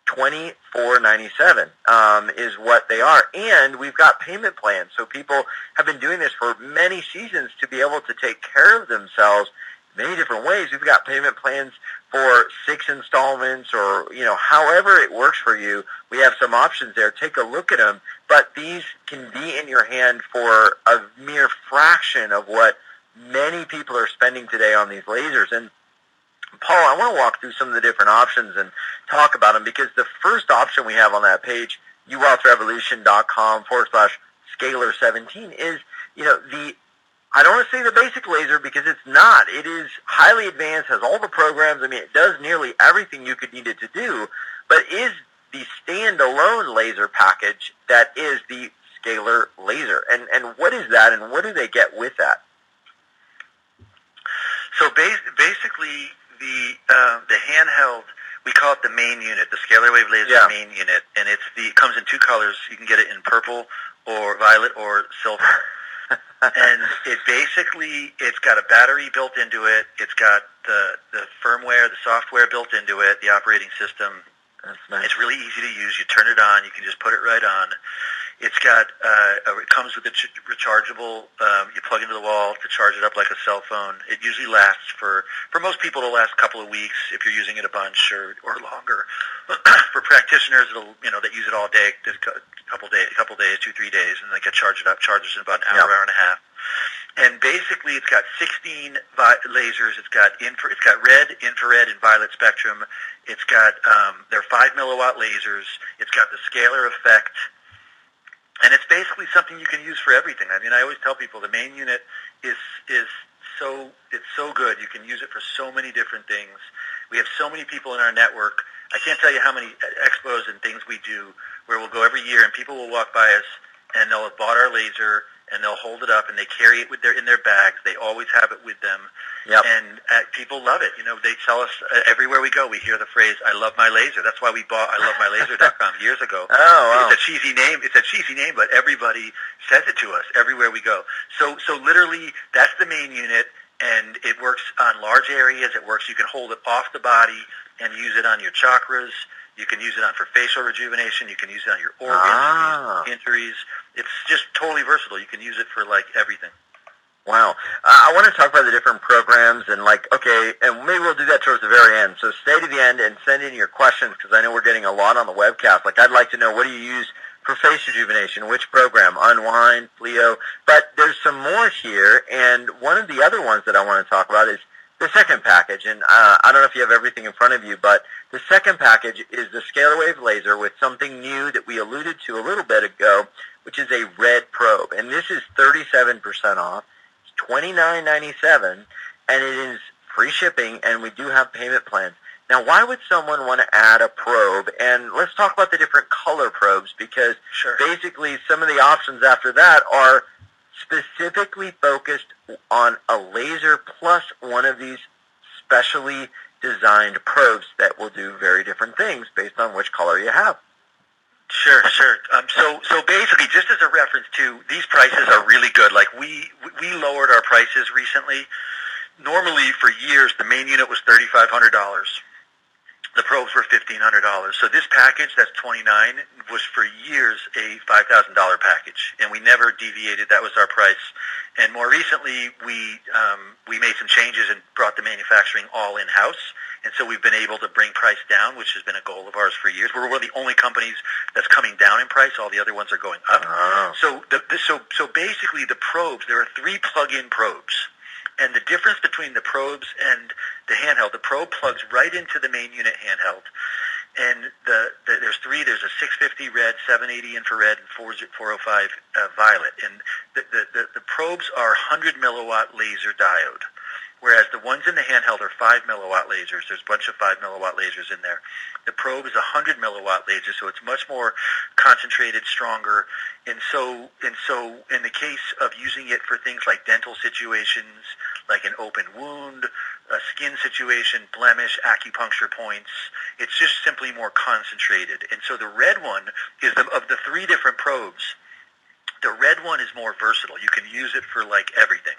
$2,497 is what they are, and we've got payment plans. So people have been doing this for many seasons to be able to take care of themselves many different ways. We've got payment plans for 6 installments, or however it works for you. We have some options there. Take a look at them. But these can be in your hand for a mere fraction of what many people are spending today on these lasers. And Paul, I want to walk through some of the different options and talk about them, because the first option we have on that page, uwealthrevolution.com/Scalar17, is, I don't want to say the basic laser, because it's not. It is highly advanced, has all the programs. I mean, it does nearly everything you could need it to do, but is the standalone laser package that is the Scalar Laser. And what is that, and what do they get with that? So basically, the handheld, we call it the main unit, the Scalar Wave Laser main unit, and it comes in 2 colors. You can get it in purple or violet or silver. And it's got a battery built into it. It's got the firmware, the software built into it, the operating system. That's nice. It's really easy to use. You turn it on. You can just put it right on. It's got it comes with a rechargeable. You plug into the wall to charge it up like a cell phone. It usually lasts for most people. It'll last a couple of weeks if you're using it a bunch or longer. For practitioners, that use it all day, a couple days, 2-3 days, and they get charged up. Charges in about an hour, hour and a half. And basically, it's got 16 lasers. It's got red, infrared, and violet spectrum. It's got they're 5 milliwatt lasers. It's got the scalar effect. And it's basically something you can use for everything. I mean, I always tell people the main unit is so good. You can use it for so many different things. We have so many people in our network. I can't tell you how many expos and things we do where we'll go every year and people will walk by us and they'll have bought our laser and they'll hold it up and they carry it in their bags. They always have it with them. Yep. And people love it. They tell us everywhere we go, we hear the phrase, "I love my laser." That's why we bought ILoveMyLaser.com years ago. Oh, wow. It's a cheesy name. But everybody says it to us everywhere we go. So literally, that's the main unit, and it works on large areas. It works. You can hold it off the body and use it on your chakras. You can use it for facial rejuvenation. You can use it on your organs, injuries. It's just totally versatile. You can use it for everything. Wow. I want to talk about the different programs and and maybe we'll do that towards the very end. So stay to the end and send in your questions, because I know we're getting a lot on the webcast. I'd like to know, what do you use for face rejuvenation? Which program? Unwind, Pleo? But there's some more here, and one of the other ones that I want to talk about is the second package. And I don't know if you have everything in front of you, but the second package is the Scalar Wave Laser with something new that we alluded to a little bit ago, which is a red probe. And this is 37% off. $29.97, and it is free shipping, and we do have payment plans. Now, why would someone want to add a probe? And let's talk about the different color probes, because basically some of the options after that are specifically focused on a laser plus one of these specially designed probes that will do very different things based on which color you have. Sure. So basically, just as a reference to, these prices are really good. Like we lowered our prices recently. Normally, for years, the main unit was $3,500. The probes were $1,500. So this package, that's $29, was for years a $5,000 package, and we never deviated. That was our price. And more recently, we made some changes and brought the manufacturing all in-house, and so we've been able to bring price down, which has been a goal of ours for years. We're one of the only companies that's coming down in price. All the other ones are going up. Oh. So basically, the probes, there are 3 plug-in probes. And the difference between the probes and the handheld, the probe plugs right into the main unit handheld. And there's 3. There's a 650 red, 780 infrared, and 405 violet. And the probes are 100 milliwatt laser diode, whereas the ones in the handheld are 5 milliwatt lasers. There's a bunch of 5 milliwatt lasers in there. The probe is a 100 milliwatt laser, so it's much more concentrated, stronger. And so in the case of using it for things like dental situations, like an open wound, a skin situation, blemish, acupuncture points, it's just simply more concentrated. And so the red one is, of the 3 different probes, the red one is more versatile. You can use it for like everything.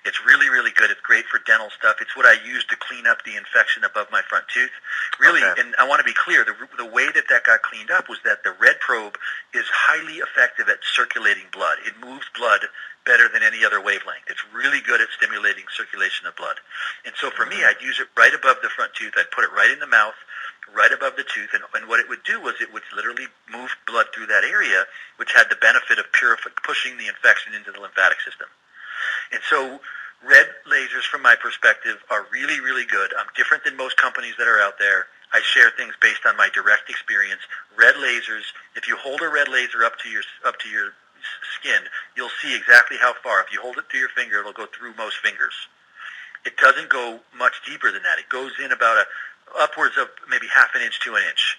It's really, really good. It's great for dental stuff. It's what I use to clean up the infection above my front tooth. Really, okay. And I want to be clear, the way that got cleaned up was that the red probe is highly effective at circulating blood. It moves blood better than any other wavelength. It's really good at stimulating circulation of blood. And so for me, I'd use it right above the front tooth. I'd put it right in the mouth, right above the tooth, and what it would do was it would literally move blood through that area, which had the benefit of pushing the infection into the lymphatic system. And so red lasers, from my perspective, are really, really good. I'm different than most companies that are out there. I share things based on my direct experience. Red lasers, if you hold a red laser up to your skin, you'll see exactly how far. If you hold it through your finger, it'll go through most fingers. It doesn't go much deeper than that. It goes in about upwards of maybe half an inch to an inch.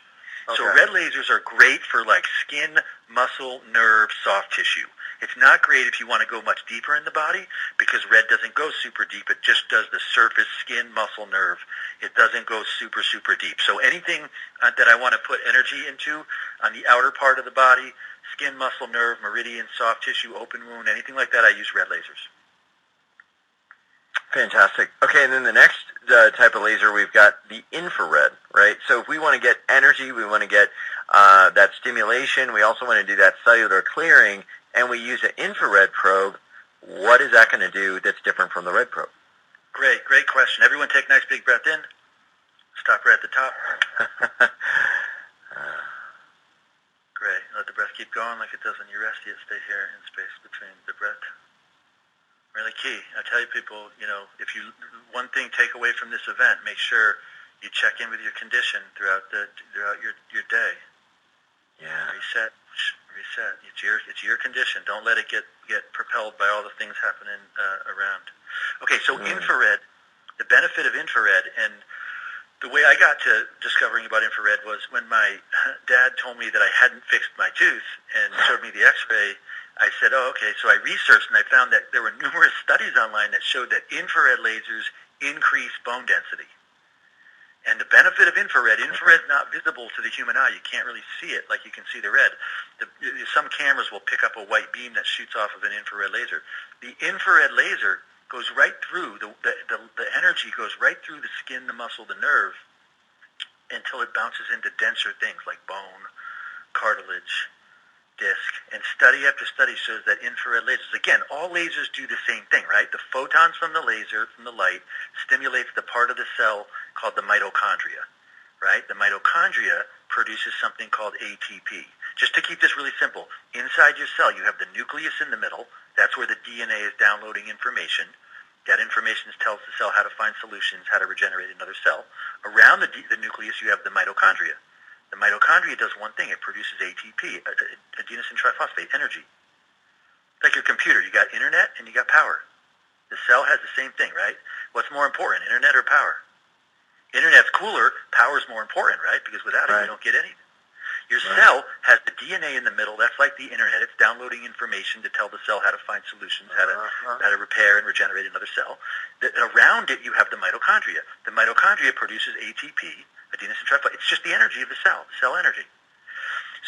Okay. So red lasers are great for like skin, muscle, nerve, soft tissue. It's not great if you want to go much deeper in the body, because red doesn't go super deep. It just does the surface, skin, muscle, nerve. It doesn't go super, super deep. So anything that I want to put energy into on the outer part of the body, skin, muscle, nerve, meridian, soft tissue, open wound, anything like that, I use red lasers. Fantastic. Okay, and then the next type of laser, we've got the infrared, right? So if we want to get energy, we want to get that stimulation, we also want to do that cellular clearing, and we use an infrared probe, what is that going to do that's different from the red probe? Great question. Everyone take a nice big breath in. Stop right at the top. Great. Let the breath keep going like it does when you rest. You stay here in space between the breath. Really key. I tell you people, if you, one thing take away from this event, make sure you check in with your condition throughout your day. Yeah. Reset. It's your condition. Don't let it get propelled by all the things happening around. Okay, so infrared, the benefit of infrared, and the way I got to discovering about infrared was when my dad told me that I hadn't fixed my tooth and showed me the x-ray. I said, oh, okay. So I researched, and I found that there were numerous studies online that showed that infrared lasers increase bone density. And the benefit of infrared is not visible to the human eye. You can't really see it like you can see the red. Some cameras will pick up a white beam that shoots off of an infrared laser. The infrared laser goes right through, the energy goes right through the skin, the muscle, the nerve, until it bounces into denser things like bone, cartilage, disc. And study after study shows that infrared lasers, again, all lasers do the same thing, right? The photons from the laser, from the light, stimulates the part of the cell called the mitochondria, right? The mitochondria produces something called ATP. Just to keep this really simple, inside your cell you have the nucleus in the middle. That's where the DNA is downloading information. That information tells the cell how to find solutions, how to regenerate another cell. Around the nucleus you have the mitochondria. The mitochondria does one thing. It produces ATP, adenosine triphosphate, energy. It's like your computer. You got internet and you got power. The cell has the same thing, right? What's more important, internet or power? Internet's cooler, power's more important, right? Because without it, you don't get anything. Your cell has the DNA in the middle. That's like the internet. It's downloading information to tell the cell how to find solutions, how to repair and regenerate another cell. Around it, you have the mitochondria. The mitochondria produces ATP, adenosine triphosphate. It's just the energy of the cell energy.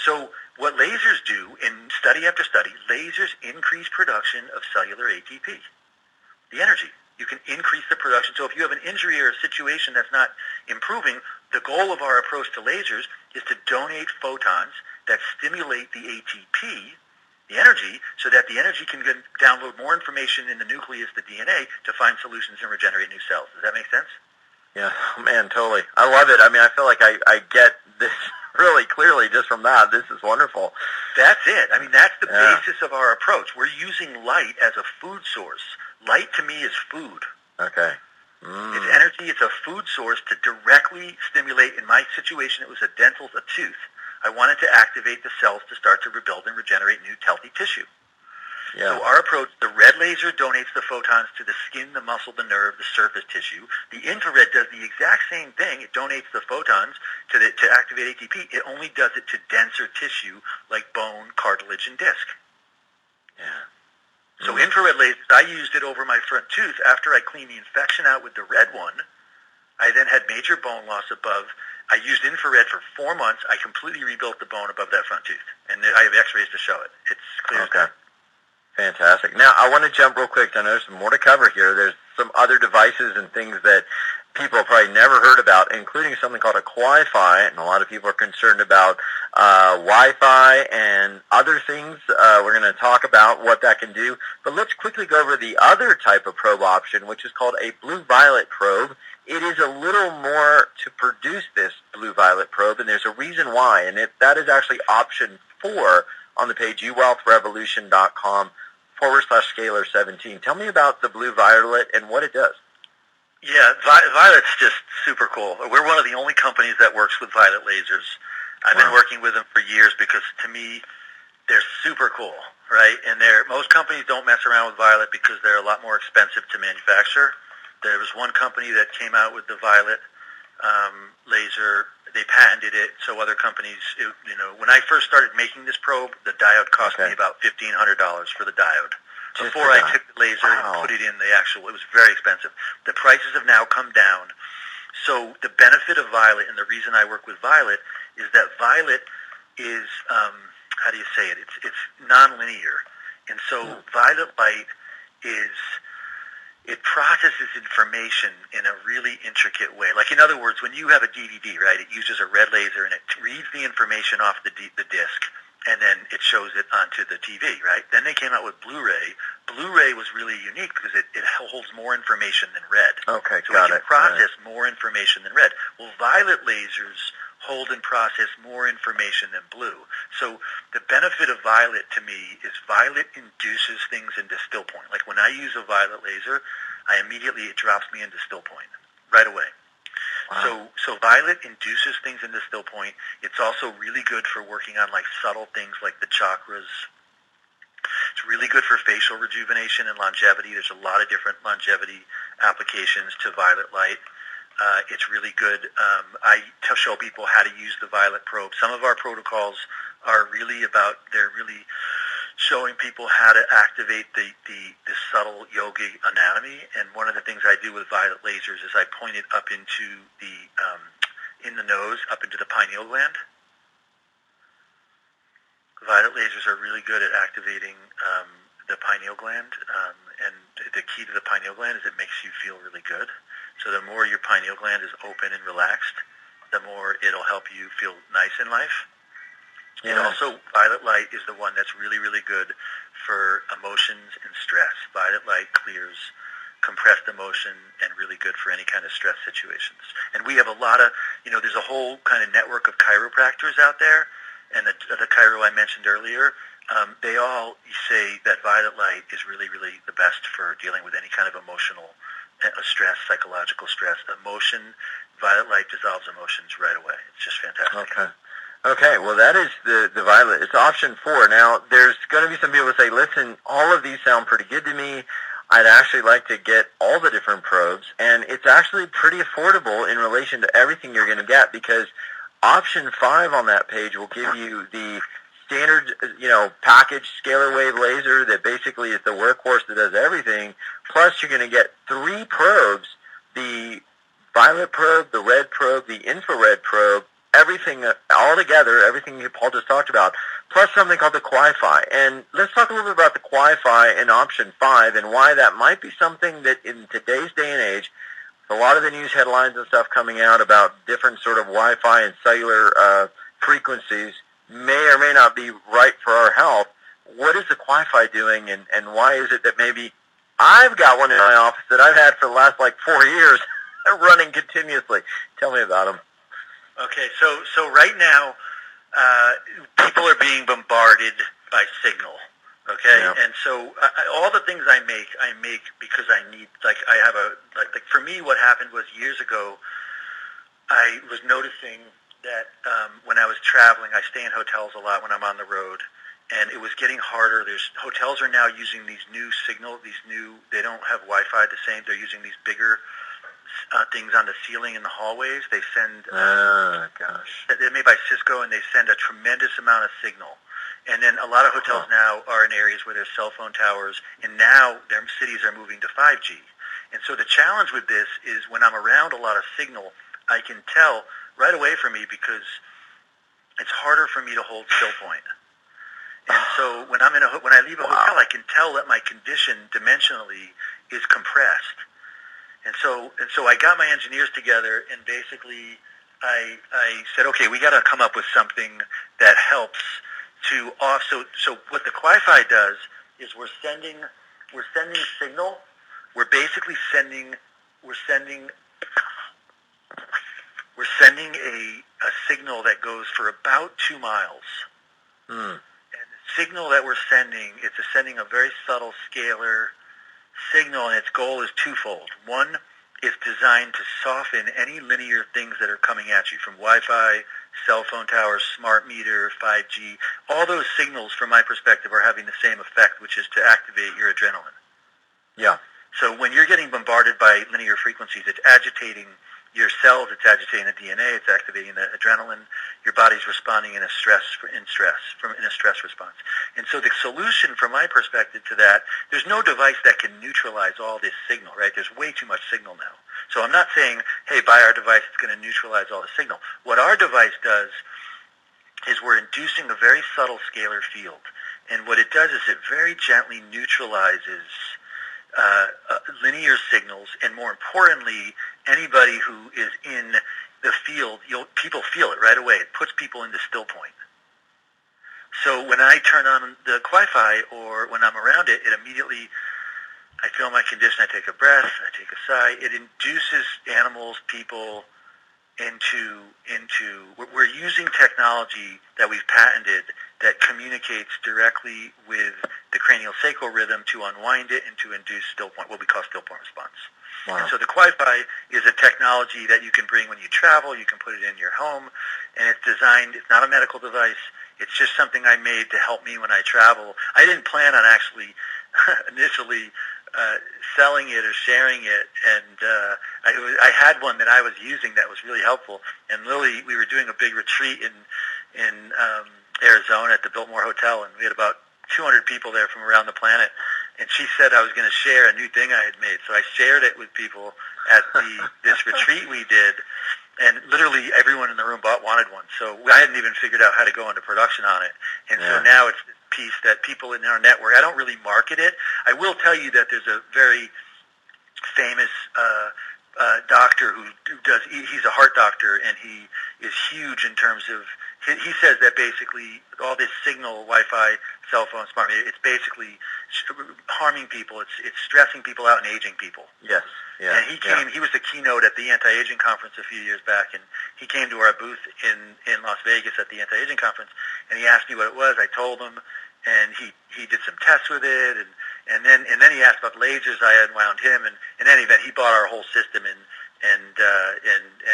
So what lasers do, in study after study, lasers increase production of cellular ATP, the energy. You can increase the production. So if you have an injury or a situation that's not improving, the goal of our approach to lasers is to donate photons that stimulate the ATP, the energy, so that the energy can download more information in the nucleus, the DNA, to find solutions and regenerate new cells. Does that make sense? Yeah, man, totally. I love it. I mean, I feel like I get this really clearly just from that. This is wonderful. That's it. I mean, that's the basis of our approach. We're using light as a food source. Light to me is food. Okay. It's energy. It's a food source to directly stimulate. In my situation, it was a tooth. I wanted to activate the cells to start to rebuild and regenerate new healthy tissue. Yeah. So our approach, the red laser donates the photons to the skin, the muscle, the nerve, the surface tissue. The infrared does the exact same thing. It donates the photons to activate ATP. It only does it to denser tissue like bone, cartilage, and disc. Yeah. So infrared lasers, I used it over my front tooth. After I cleaned the infection out with the red one, I then had major bone loss above. I used infrared for 4 months. I completely rebuilt the bone above that front tooth. And I have x-rays to show it. It's clear as day. Fantastic. Now, I want to jump real quick. I know there's some more to cover here. There's some other devices and things that people have probably never heard about, including something called a Wi-Fi, and a lot of people are concerned about Wi-Fi and other things. We're going to talk about what that can do, but let's quickly go over the other type of probe option, which is called a blue-violet probe. It is a little more to produce this blue-violet probe, and there's a reason why, and that is actually option 4 on the page uwealthrevolution.com/Scalar17. Tell me about the blue-violet and what it does. Yeah, Violet's just super cool. We're one of the only companies that works with violet lasers. I've been working with them for years because, to me, they're super cool, right? And most companies don't mess around with violet because they're a lot more expensive to manufacture. There was one company that came out with the violet laser. They patented it, so other companies, when I first started making this probe, the diode cost me about $1,500 for the diode. Before I took the laser and put it in the actual, it was very expensive. The prices have now come down. So the benefit of violet, and the reason I work with violet, is that violet is, how do you say it? It's nonlinear. And so violet light it processes information in a really intricate way. Like, in other words, when you have a DVD, right, it uses a red laser and it reads the information off the disc, and then it shows it onto the TV, right? Then they came out with Blu-ray. Blu-ray was really unique because it holds more information than red. Okay, so it can process more information than red. Well, violet lasers hold and process more information than blue. So the benefit of violet to me is violet induces things into still point. Like when I use a violet laser, it drops me into still point right away. Wow. So violet induces things into still point. It's also really good for working on like subtle things like the chakras. It's really good for facial rejuvenation and longevity. There's a lot of different longevity applications to violet light. It's really good. I show people how to use the violet probe. Some of our protocols are really they're really showing people how to activate the subtle yogic anatomy. And one of the things I do with violet lasers is I point it up into in the nose, up into the pineal gland. Violet lasers are really good at activating the pineal gland, and the key to the pineal gland is it makes you feel really good. So the more your pineal gland is open and relaxed, the more it'll help you feel nice in life. Yeah. And also, violet light is the one that's really, really good for emotions and stress. Violet light clears compressed emotion and really good for any kind of stress situations. And we have a lot of, there's a whole kind of network of chiropractors out there, and the chiro I mentioned earlier, they all say that violet light is really, really the best for dealing with any kind of emotional stress, psychological stress. Violet light dissolves emotions right away. It's just fantastic. Okay, well that is the violet. It's option 4. Now, there's going to be some people who say, listen, all of these sound pretty good to me. I'd actually like to get all the different probes, and it's actually pretty affordable in relation to everything you're going to get, because option 5 on that page will give you the standard, package Scalar Wave laser that basically is the workhorse that does everything. Plus, you're going to get 3 probes: the violet probe, the red probe, the infrared probe, everything all together, everything Paul just talked about, plus something called the Wi-Fi. And let's talk a little bit about the Wi-Fi in option 5 and why that might be something that in today's day and age, a lot of the news headlines and stuff coming out about different sort of Wi-Fi and cellular frequencies may or may not be right for our health. What is the Wi-Fi doing, and why is it that maybe I've got one in my office that I've had for the last 4 years running continuously? Tell me about them. Okay, so right now, people are being bombarded by signal. Okay, Yeah. and so all the things I make because I need, I have for me, what happened was years ago, I was noticing that when I was traveling, I stay in hotels a lot when I'm on the road, and it was getting harder. Hotels are now using these new signal, they don't have Wi-Fi the same, they're using these bigger things on the ceiling in the hallways. They send, they're made by Cisco, and they send a tremendous amount of signal. And then a lot of hotels now are in areas where there's cell phone towers, and now their cities are moving to 5G. And so the challenge with this is when I'm around a lot of signal, I can tell right away from me, because it's harder for me to hold still point. And so when I leave a hotel, I can tell that my condition dimensionally is compressed. And so I got my engineers together, and basically I said, okay, we got to come up with something that helps to also. So what the Wi-Fi does is we're sending signal. We're basically sending a signal that goes for about 2 miles. And the signal that we're sending, it's sending a very subtle scalar signal, and its goal is twofold. One, it's designed to soften any linear things that are coming at you from Wi-Fi, cell phone towers, smart meter, 5G. All those signals, from my perspective, are having the same effect, which is to activate your adrenaline. Yeah. So when you're getting bombarded by linear frequencies, it's agitating your cells, it's agitating the DNA, it's activating the adrenaline. Your body's responding in a stress response. And so the solution, from my perspective, to that, there's no device that can neutralize all this signal, right? There's way too much signal now. So I'm not saying, hey, buy our device, it's going to neutralize all the signal. What our device does is we're inducing a very subtle scalar field. And what it does is it very gently neutralizes linear signals, and more importantly, anybody who is in the field, people feel it right away. It puts people into still point. So when I turn on the Wi-Fi or when I'm around it, immediately, I feel my condition. I take a breath, I take a sigh. It induces animals, people into. We're using technology that we've patented that communicates directly with the cranial sacral rhythm to unwind it and to induce still point, what we call still point response. Wow. And so the Wi-Fi is a technology that you can bring when you travel. You can put it in your home, and it's designed. It's not a medical device. It's just something I made to help me when I travel. I didn't plan on actually initially selling it or sharing it, and I had one that I was using that was really helpful. And Lily, we were doing a big retreat in Arizona at the Biltmore Hotel, and we had about 200 people there from around the planet. And she said I was going to share a new thing I had made, so I shared it with people at this retreat we did. And literally everyone in the room wanted one. So I hadn't even figured out how to go into production on it. And so now it's this piece that people in our network, I don't really market it. I will tell you that there's a very famous doctor who does, he's a heart doctor, and he is huge in terms of, he says that basically all this signal, Wi-Fi, cell phone, smart meter, it's basically harming people. It's stressing people out and aging people. Yes. Yeah. And he was the keynote at the anti-aging conference a few years back, and he came to our booth in Las Vegas at the anti-aging conference, and he asked me what it was. I told him, and he did some tests with it, and then he asked about lasers. I unwound him, and in any event, he bought our whole system and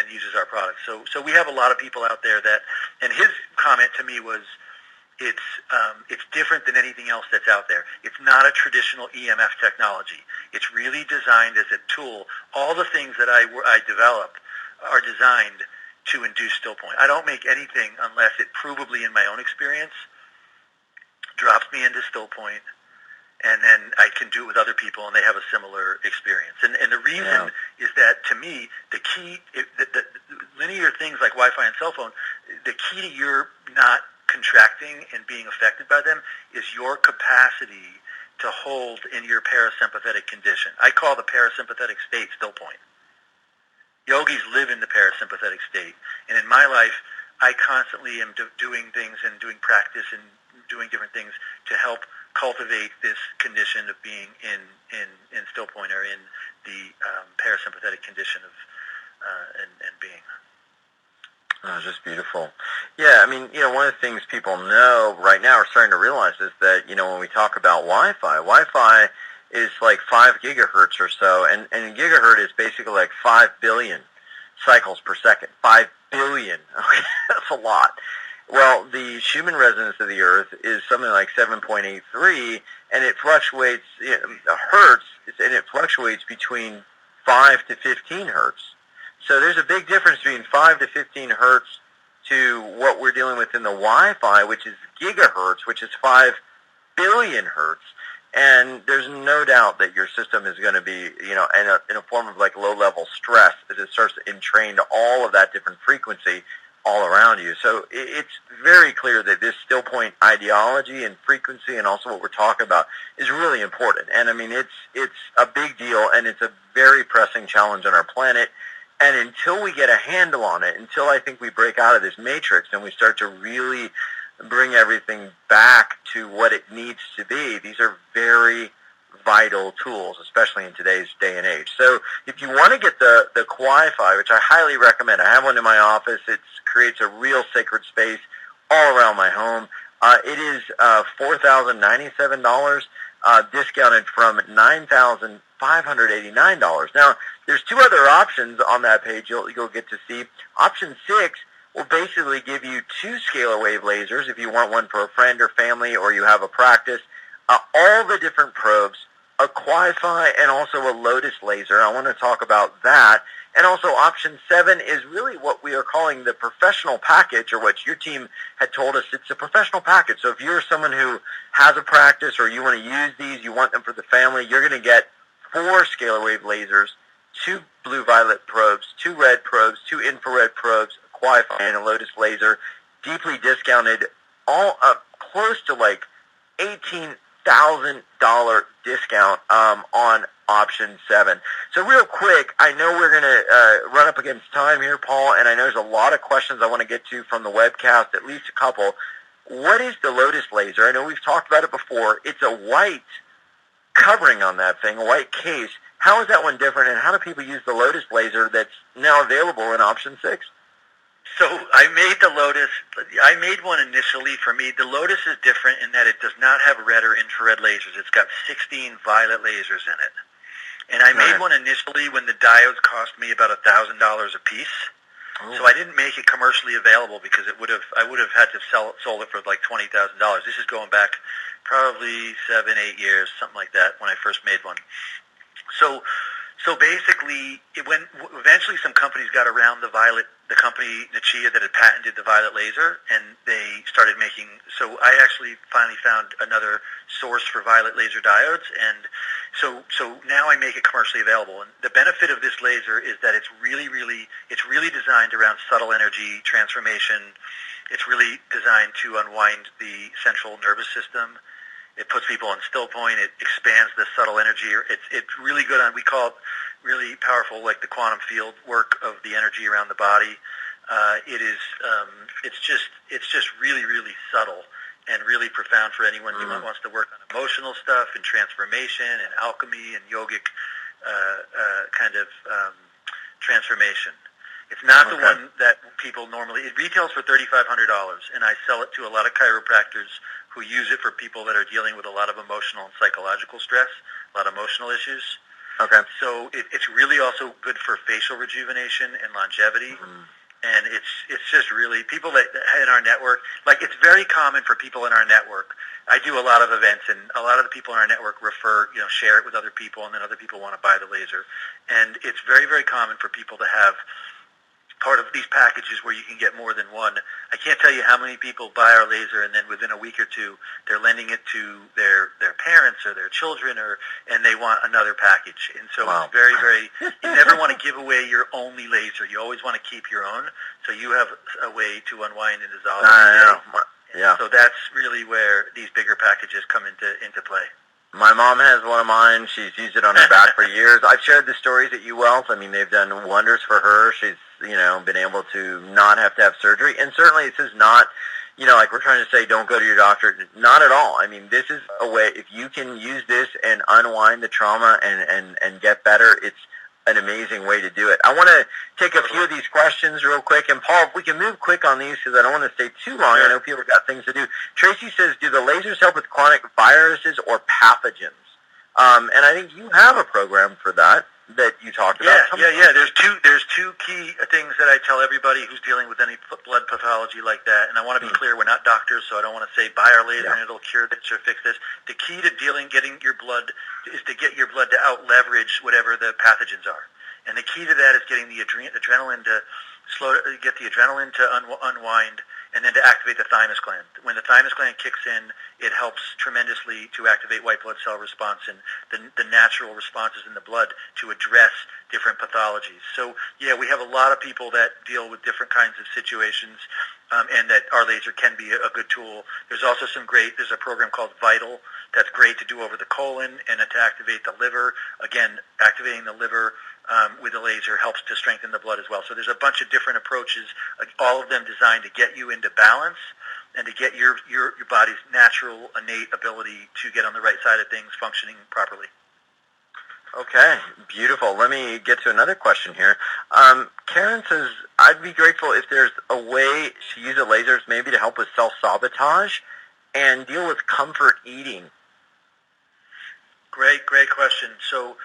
uses our products. So we have a lot of people out there that, and his comment to me was, it's different than anything else that's out there. It's not a traditional EMF technology. It's really designed as a tool. All the things that I develop are designed to induce still point. I don't make anything unless it provably, in my own experience, drops me into still point, and then I can do it with other people, and they have a similar experience. And the reason is that, to me, the key, the linear things like Wi-Fi and cell phone, the key to your not contracting and being affected by them is your capacity to hold in your parasympathetic condition. I call the parasympathetic state still point. Yogis live in the parasympathetic state. And in my life, I constantly am doing things and doing practice and doing different things to help cultivate this condition of being in still point, or in the parasympathetic condition of and being. Oh, just beautiful. Yeah, I mean, one of the things people know right now, are starting to realize, is that, when we talk about Wi-Fi is like 5 gigahertz or so, and a gigahertz is basically like 5 billion cycles per second. 5 billion. Okay, that's a lot. Well, the Schumann resonance of the Earth is something like 7.83, and it fluctuates, hertz, and it fluctuates between 5 to 15 hertz. So there's a big difference between 5 to 15 hertz to what we're dealing with in the Wi-Fi, which is gigahertz, which is 5 billion hertz. And there's no doubt that your system is going to be, in a form of like low-level stress as it starts to entrain all of that different frequency all around you. So it's very clear that this still point ideology and frequency, and also what we're talking about, is really important. And I mean, it's a big deal, and it's a very pressing challenge on our planet. And until we get a handle on it, until I think we break out of this matrix and we start to really bring everything back to what it needs to be, these are very vital tools, especially in today's day and age. So if you want to get the Wi-Fi, which I highly recommend, I have one in my office. It creates a real sacred space all around my home. It is $4,097, discounted from $9,589. Now, there's 2 other options on that page you'll get to see. Option 6 will basically give you 2 Scalar Wave lasers if you want one for a friend or family, or you have a practice. All the different probes, a Wi-Fi, and also a Lotus laser. I want to talk about that. And also option 7 is really what we are calling the professional package, or what your team had told us. It's a professional package. So if you're someone who has a practice, or you want to use these, you want them for the family, you're going to get 4 Scalar Wave lasers, 2 blue-violet probes, 2 red probes, 2 infrared probes, a Wi-Fi, and a Lotus laser, deeply discounted, all up close to like $18,000 discount on option 7. So real quick, I know we're going to run up against time here, Paul, and I know there's a lot of questions I want to get to from the webcast, at least a couple. What is the Lotus laser? I know we've talked about it before. It's a white covering on that thing, a white case. How is that one different, and how do people use the Lotus laser that's now available in option 6? So I made one initially for me. The Lotus is different in that it does not have red or infrared lasers. It's got 16 violet lasers in it. And I made one initially when the diodes cost me about $1,000 a piece. Oh. So I didn't make it commercially available because I would have had to sold it for like $20,000. This is going back probably 7-8 years, something like that, when I first made one. So basically, eventually some companies got around the company Nichia that had patented the violet laser, and they started making. So I actually finally found another source for violet laser diodes, and so now I make it commercially available. And the benefit of this laser is that it's really designed around subtle energy transformation. It's really designed to unwind the central nervous system. It puts people in still point. It expands the subtle energy. It's really good on, we call it really powerful, like the quantum field work of the energy around the body. It's just really, really subtle and really profound for anyone who wants to work on emotional stuff and transformation and alchemy and yogic kind of transformation. It's not the one that people normally. It retails for $3,500, and I sell it to a lot of chiropractors who use it for people that are dealing with a lot of emotional and psychological stress, a lot of emotional issues. Okay. So it's really also good for facial rejuvenation and longevity. And it's just really people that in our network, like it's very common for people in our network. I do a lot of events, and a lot of the people in our network share it with other people, and then other people want to buy the laser. And it's very, very common for people to have part of these packages where you can get more than one. I can't tell you how many people buy our laser, and then within a week or two, they're lending it to their parents or their children, and they want another package. And so It's very, very. You never want to give away your only laser. You always want to keep your own, so you have a way to unwind and dissolve. Yeah. So that's really where these bigger packages come into play. My mom has one of mine. She's used it on her back for years. I've shared the stories at UWealth. I mean, they've done wonders for her. She's, been able to not have to have surgery. And certainly this is not, like we're trying to say, don't go to your doctor. Not at all. I mean, this is a way, if you can use this and unwind the trauma and get better, it's an amazing way to do it. I want to take a few of these questions real quick. And Paul, if we can move quick on these because I don't want to stay too long. I know people have got things to do. Tracy says, do the lasers help with chronic viruses or pathogens? And I think you have a program for that you talked about. Yeah. There's two key things that I tell everybody who's dealing with any blood pathology like that. And I want to be clear, we're not doctors, so I don't want to say buy our laser and it'll cure this or fix this. The key to getting your blood is to get your blood to out-leverage whatever the pathogens are. And the key to that is getting the adrenaline to get the adrenaline to unwind, and then to activate the thymus gland. When the thymus gland kicks in, it helps tremendously to activate white blood cell response and the natural responses in the blood to address different pathologies. So, we have a lot of people that deal with different kinds of situations, and that our laser can be a good tool. There's also there's a program called Vital that's great to do over the colon and to activate the liver. Again, activating the liver with a laser helps to strengthen the blood as well. So there's a bunch of different approaches, all of them designed to get you into balance and to get your body's natural, innate ability to get on the right side of things functioning properly. Okay, beautiful. Let me get to another question here. Karen says, I'd be grateful if there's a way to use the lasers maybe to help with self-sabotage and deal with comfort eating. Great question. So,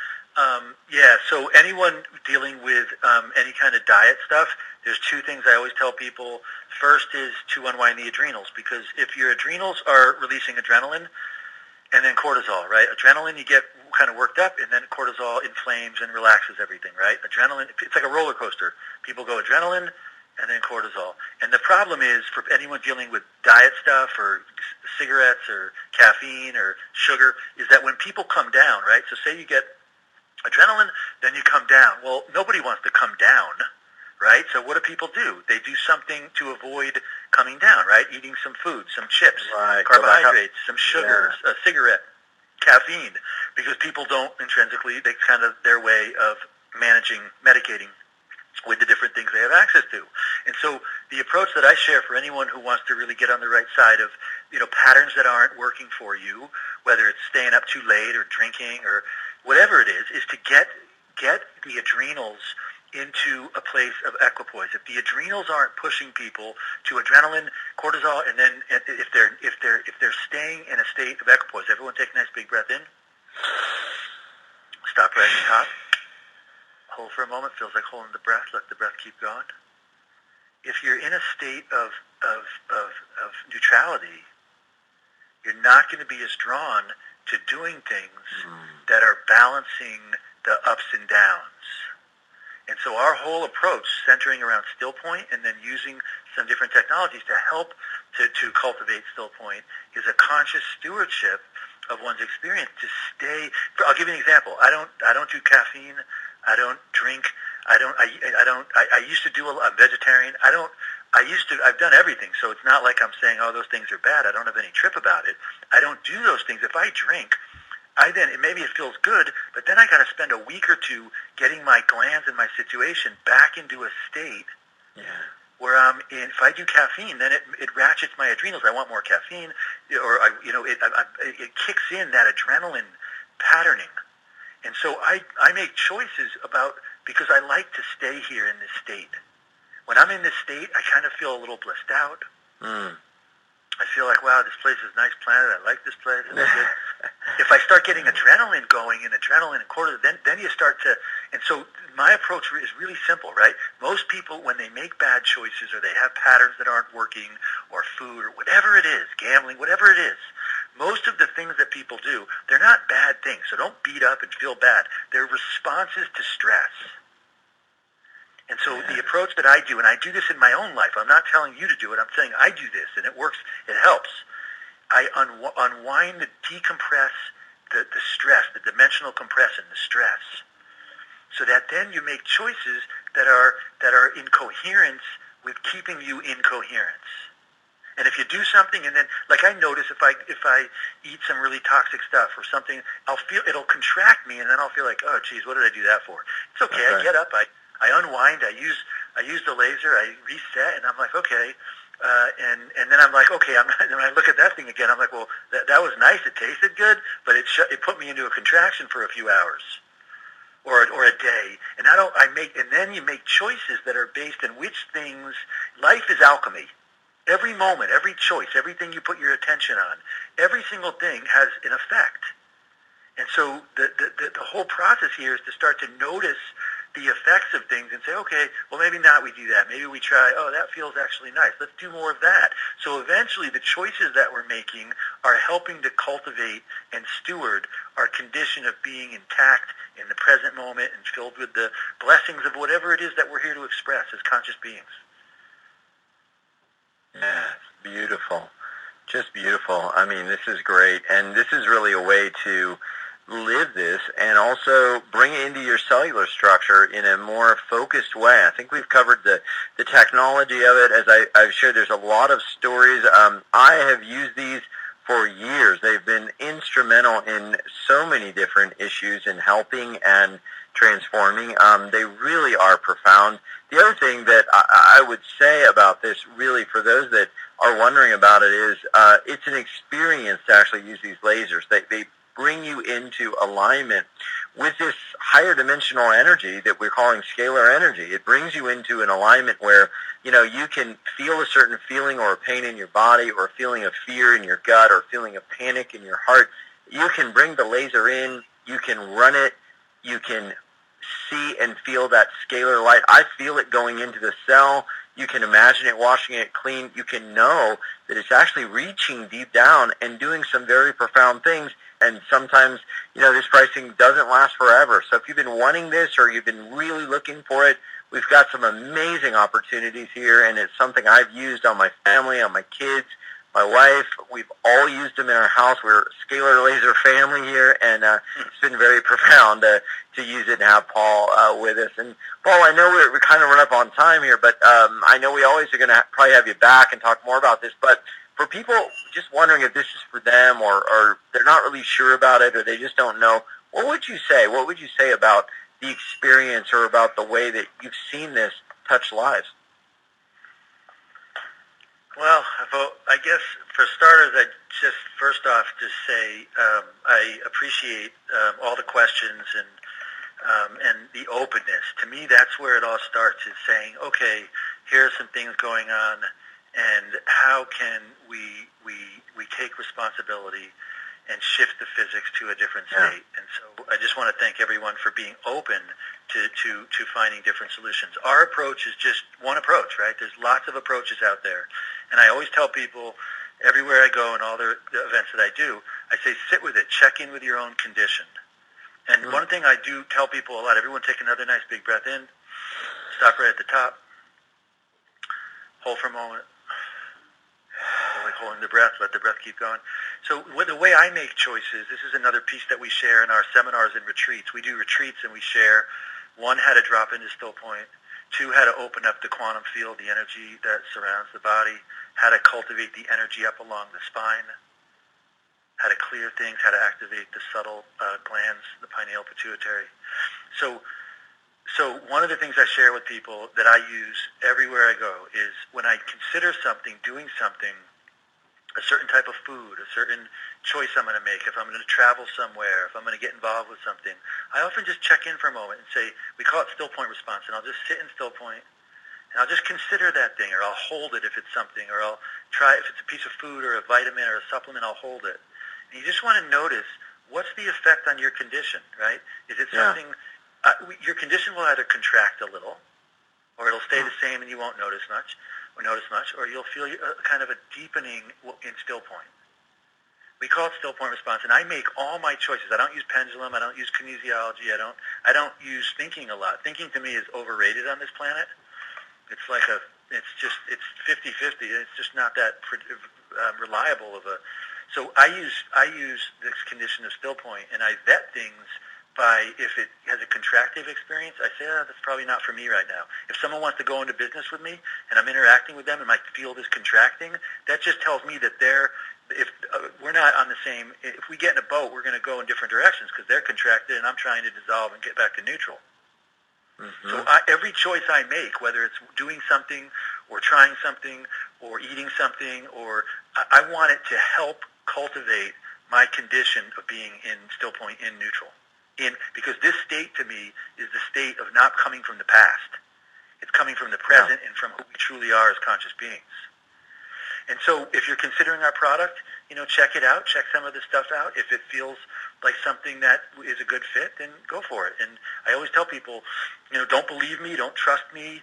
so anyone dealing with any kind of diet stuff, there's two things I always tell people. First is to unwind the adrenals, because if your adrenals are releasing adrenaline and then cortisol, right? Adrenaline, you get kind of worked up, and then cortisol inflames and relaxes everything, right? Adrenaline, it's like a roller coaster. People go adrenaline and then cortisol. And the problem is, for anyone dealing with diet stuff or cigarettes or caffeine or sugar, is that when people come down, right? So say you get adrenaline, then you come down. Well, nobody wants to come down, right? So what do people do? They do something to avoid coming down, right? Eating some food, some chips, carbohydrates, some sugars, a cigarette, caffeine, because people don't intrinsically, they kind of their way of medicating with the different things they have access to. And so the approach that I share for anyone who wants to really get on the right side of, patterns that aren't working for you, whether it's staying up too late or drinking or whatever it is to get the adrenals into a place of equipoise. If the adrenals aren't pushing people to adrenaline, cortisol, and then if they're staying in a state of equipoise, everyone take a nice big breath in. Stop right at the top. Hold for a moment. Feels like holding the breath. Let the breath keep going. If you're in a state of neutrality, you're not going to be as drawn to doing things that are balancing the ups and downs. And so our whole approach, centering around still point and then using some different technologies to help to cultivate still point, is a conscious stewardship of one's experience to stay. I'll give you an example. I don't do caffeine. I don't drink. I used to do. I'm vegetarian. I've done everything. So it's not like I'm saying, oh, those things are bad. I don't have any trip about it. I don't do those things. If I drink, maybe it feels good, but then I got to spend a week or two getting my glands and my situation back into a state where I'm in. If I do caffeine, then it ratchets my adrenals. I want more caffeine, or it kicks in that adrenaline patterning. And so I make choices because I like to stay here in this state. When I'm in this state, I kind of feel a little blissed out. I feel like, wow, this place is a nice planet. I like this place. It's good. If I start getting adrenaline going and cortisol, then you start to, And so my approach is really simple, right? Most people, when they make bad choices or they have patterns that aren't working or food or whatever it is, gambling, whatever it is, most of the things that people do, they're not bad things. So don't beat up and feel bad. They're responses to stress. And so the approach that I do, and I do this in my own life, I'm not telling you to do it, I'm saying I do this, and it works, it helps. I unwind, decompress the stress, the dimensional compression, the stress, so that then you make choices that are in coherence with keeping you in coherence. And if you do something, and then, like I notice if I eat some really toxic stuff or something, I'll feel it'll contract me, and then I'll feel like, oh, geez, what did I do that for? It's okay. I get up, I unwind, I use the laser, I reset, and I'm like, okay, and then I'm like, okay, and when I look at that thing again, I'm like, well, that was nice, it tasted good, but it put me into a contraction for a few hours. Or a day, and then you make choices that are based on which things. Life is alchemy. Every moment, every choice, everything you put your attention on, every single thing has an effect. And so the whole process here is to start to notice the effects of things and say, okay, well, maybe not we do that. Maybe we try, oh, that feels actually nice. Let's do more of that. So eventually the choices that we're making are helping to cultivate and steward our condition of being intact in the present moment and filled with the blessings of whatever it is that we're here to express as conscious beings. Yeah, beautiful. Just beautiful. I mean, this is great. And this is really a way to live this and also bring it into your cellular structure in a more focused way. I think we've covered the technology of it. As I've shared, there's a lot of stories. I have used these for years. They've been instrumental in so many different issues in helping and transforming. They really are profound. The other thing that I would say about this, really, for those that are wondering about it, is it's an experience to actually use these lasers. They bring you into alignment with this higher dimensional energy that we're calling scalar energy. It brings you into an alignment where, you can feel a certain feeling or a pain in your body or a feeling of fear in your gut or a feeling of panic in your heart. You can bring the laser in, you can run it, you can see and feel that scalar light. I feel it going into the cell. You can imagine it washing it clean. You can know that it's actually reaching deep down and doing some very profound things. And sometimes, this pricing doesn't last forever. So if you've been wanting this or you've been really looking for it, we've got some amazing opportunities here, and it's something I've used on my family, on my kids, my wife. We've all used them in our house. We're a Scalar Laser family here, and it's been very profound to use it and have Paul with us. And Paul, I know we're kind of run up on time here, but I know we always are going to probably have you back and talk more about this. But for people just wondering if this is for them or they're not really sure about it or they just don't know, what would you say? What would you say about the experience or about the way that you've seen this touch lives? Well, I guess for starters, I'd just first off just say I appreciate all the questions and the openness. To me, that's where it all starts, is saying, okay, here are some things going on, and how can we take responsibility and shift the physics to a different state. And so I just want to thank everyone for being open to finding different solutions. Our approach is just one approach, right? There's lots of approaches out there. And I always tell people everywhere I go and all the events that I do, I say sit with it, check in with your own condition. And one thing I do tell people a lot, everyone take another nice big breath in, stop right at the top, hold for a moment, like holding the breath, let the breath keep going. So the way I make choices, this is another piece that we share in our seminars and retreats. We do retreats and we share, one, how to drop into still point, two, how to open up the quantum field, the energy that surrounds the body, how to cultivate the energy up along the spine, how to clear things, how to activate the subtle glands, the pineal pituitary. So one of the things I share with people that I use everywhere I go is when I consider something, doing something, a certain type of food, a certain choice I'm going to make, if I'm going to travel somewhere, if I'm going to get involved with something, I often just check in for a moment and say, we call it still point response, and I'll just sit in still point, and I'll just consider that thing, or I'll hold it if it's something, or I'll try, if it's a piece of food or a vitamin or a supplement, I'll hold it. And you just want to notice, what's the effect on your condition, right? Is it something Your condition will either contract a little, or it'll stay the same and you won't notice much, or you'll feel kind of a deepening in still point. We call it still point response, and I make all my choices. I don't use pendulum. I don't use kinesiology. I don't use thinking a lot. Thinking to me is overrated on this planet. It's like it's 50-50. It's just not that reliable of a. So I use this condition of still point, and I vet things by if it has a contractive experience. I say, that's probably not for me right now. If someone wants to go into business with me, and I'm interacting with them, and my field is contracting, that just tells me that we're not on the same. If we get in a boat, we're going to go in different directions because they're contracted, and I'm trying to dissolve and get back to neutral. Mm-hmm. So every choice I make, whether it's doing something or trying something or eating something, or I want it to help cultivate my condition of being in still point, in neutral. Because this state to me is the state of not coming from the past. It's coming from the present and from who we truly are as conscious beings. And so if you're considering our product, check it out, check some of the stuff out. If it feels like something that is a good fit, then go for it. And I always tell people, don't believe me, don't trust me,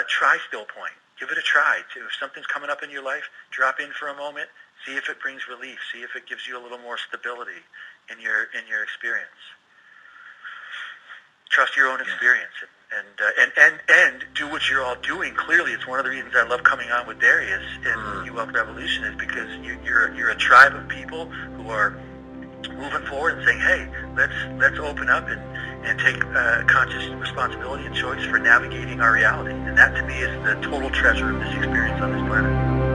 try still point. Give it a try. If something's coming up in your life, drop in for a moment, see if it brings relief, see if it gives you a little more stability in your experience. Trust your own experience and do what you're all doing. Clearly, it's one of the reasons I love coming on with Darius and New Wealth Revolution is because you're a tribe of people who are moving forward and saying, hey, let's open up and take conscious responsibility and choice for navigating our reality. And that to me is the total treasure of this experience on this planet.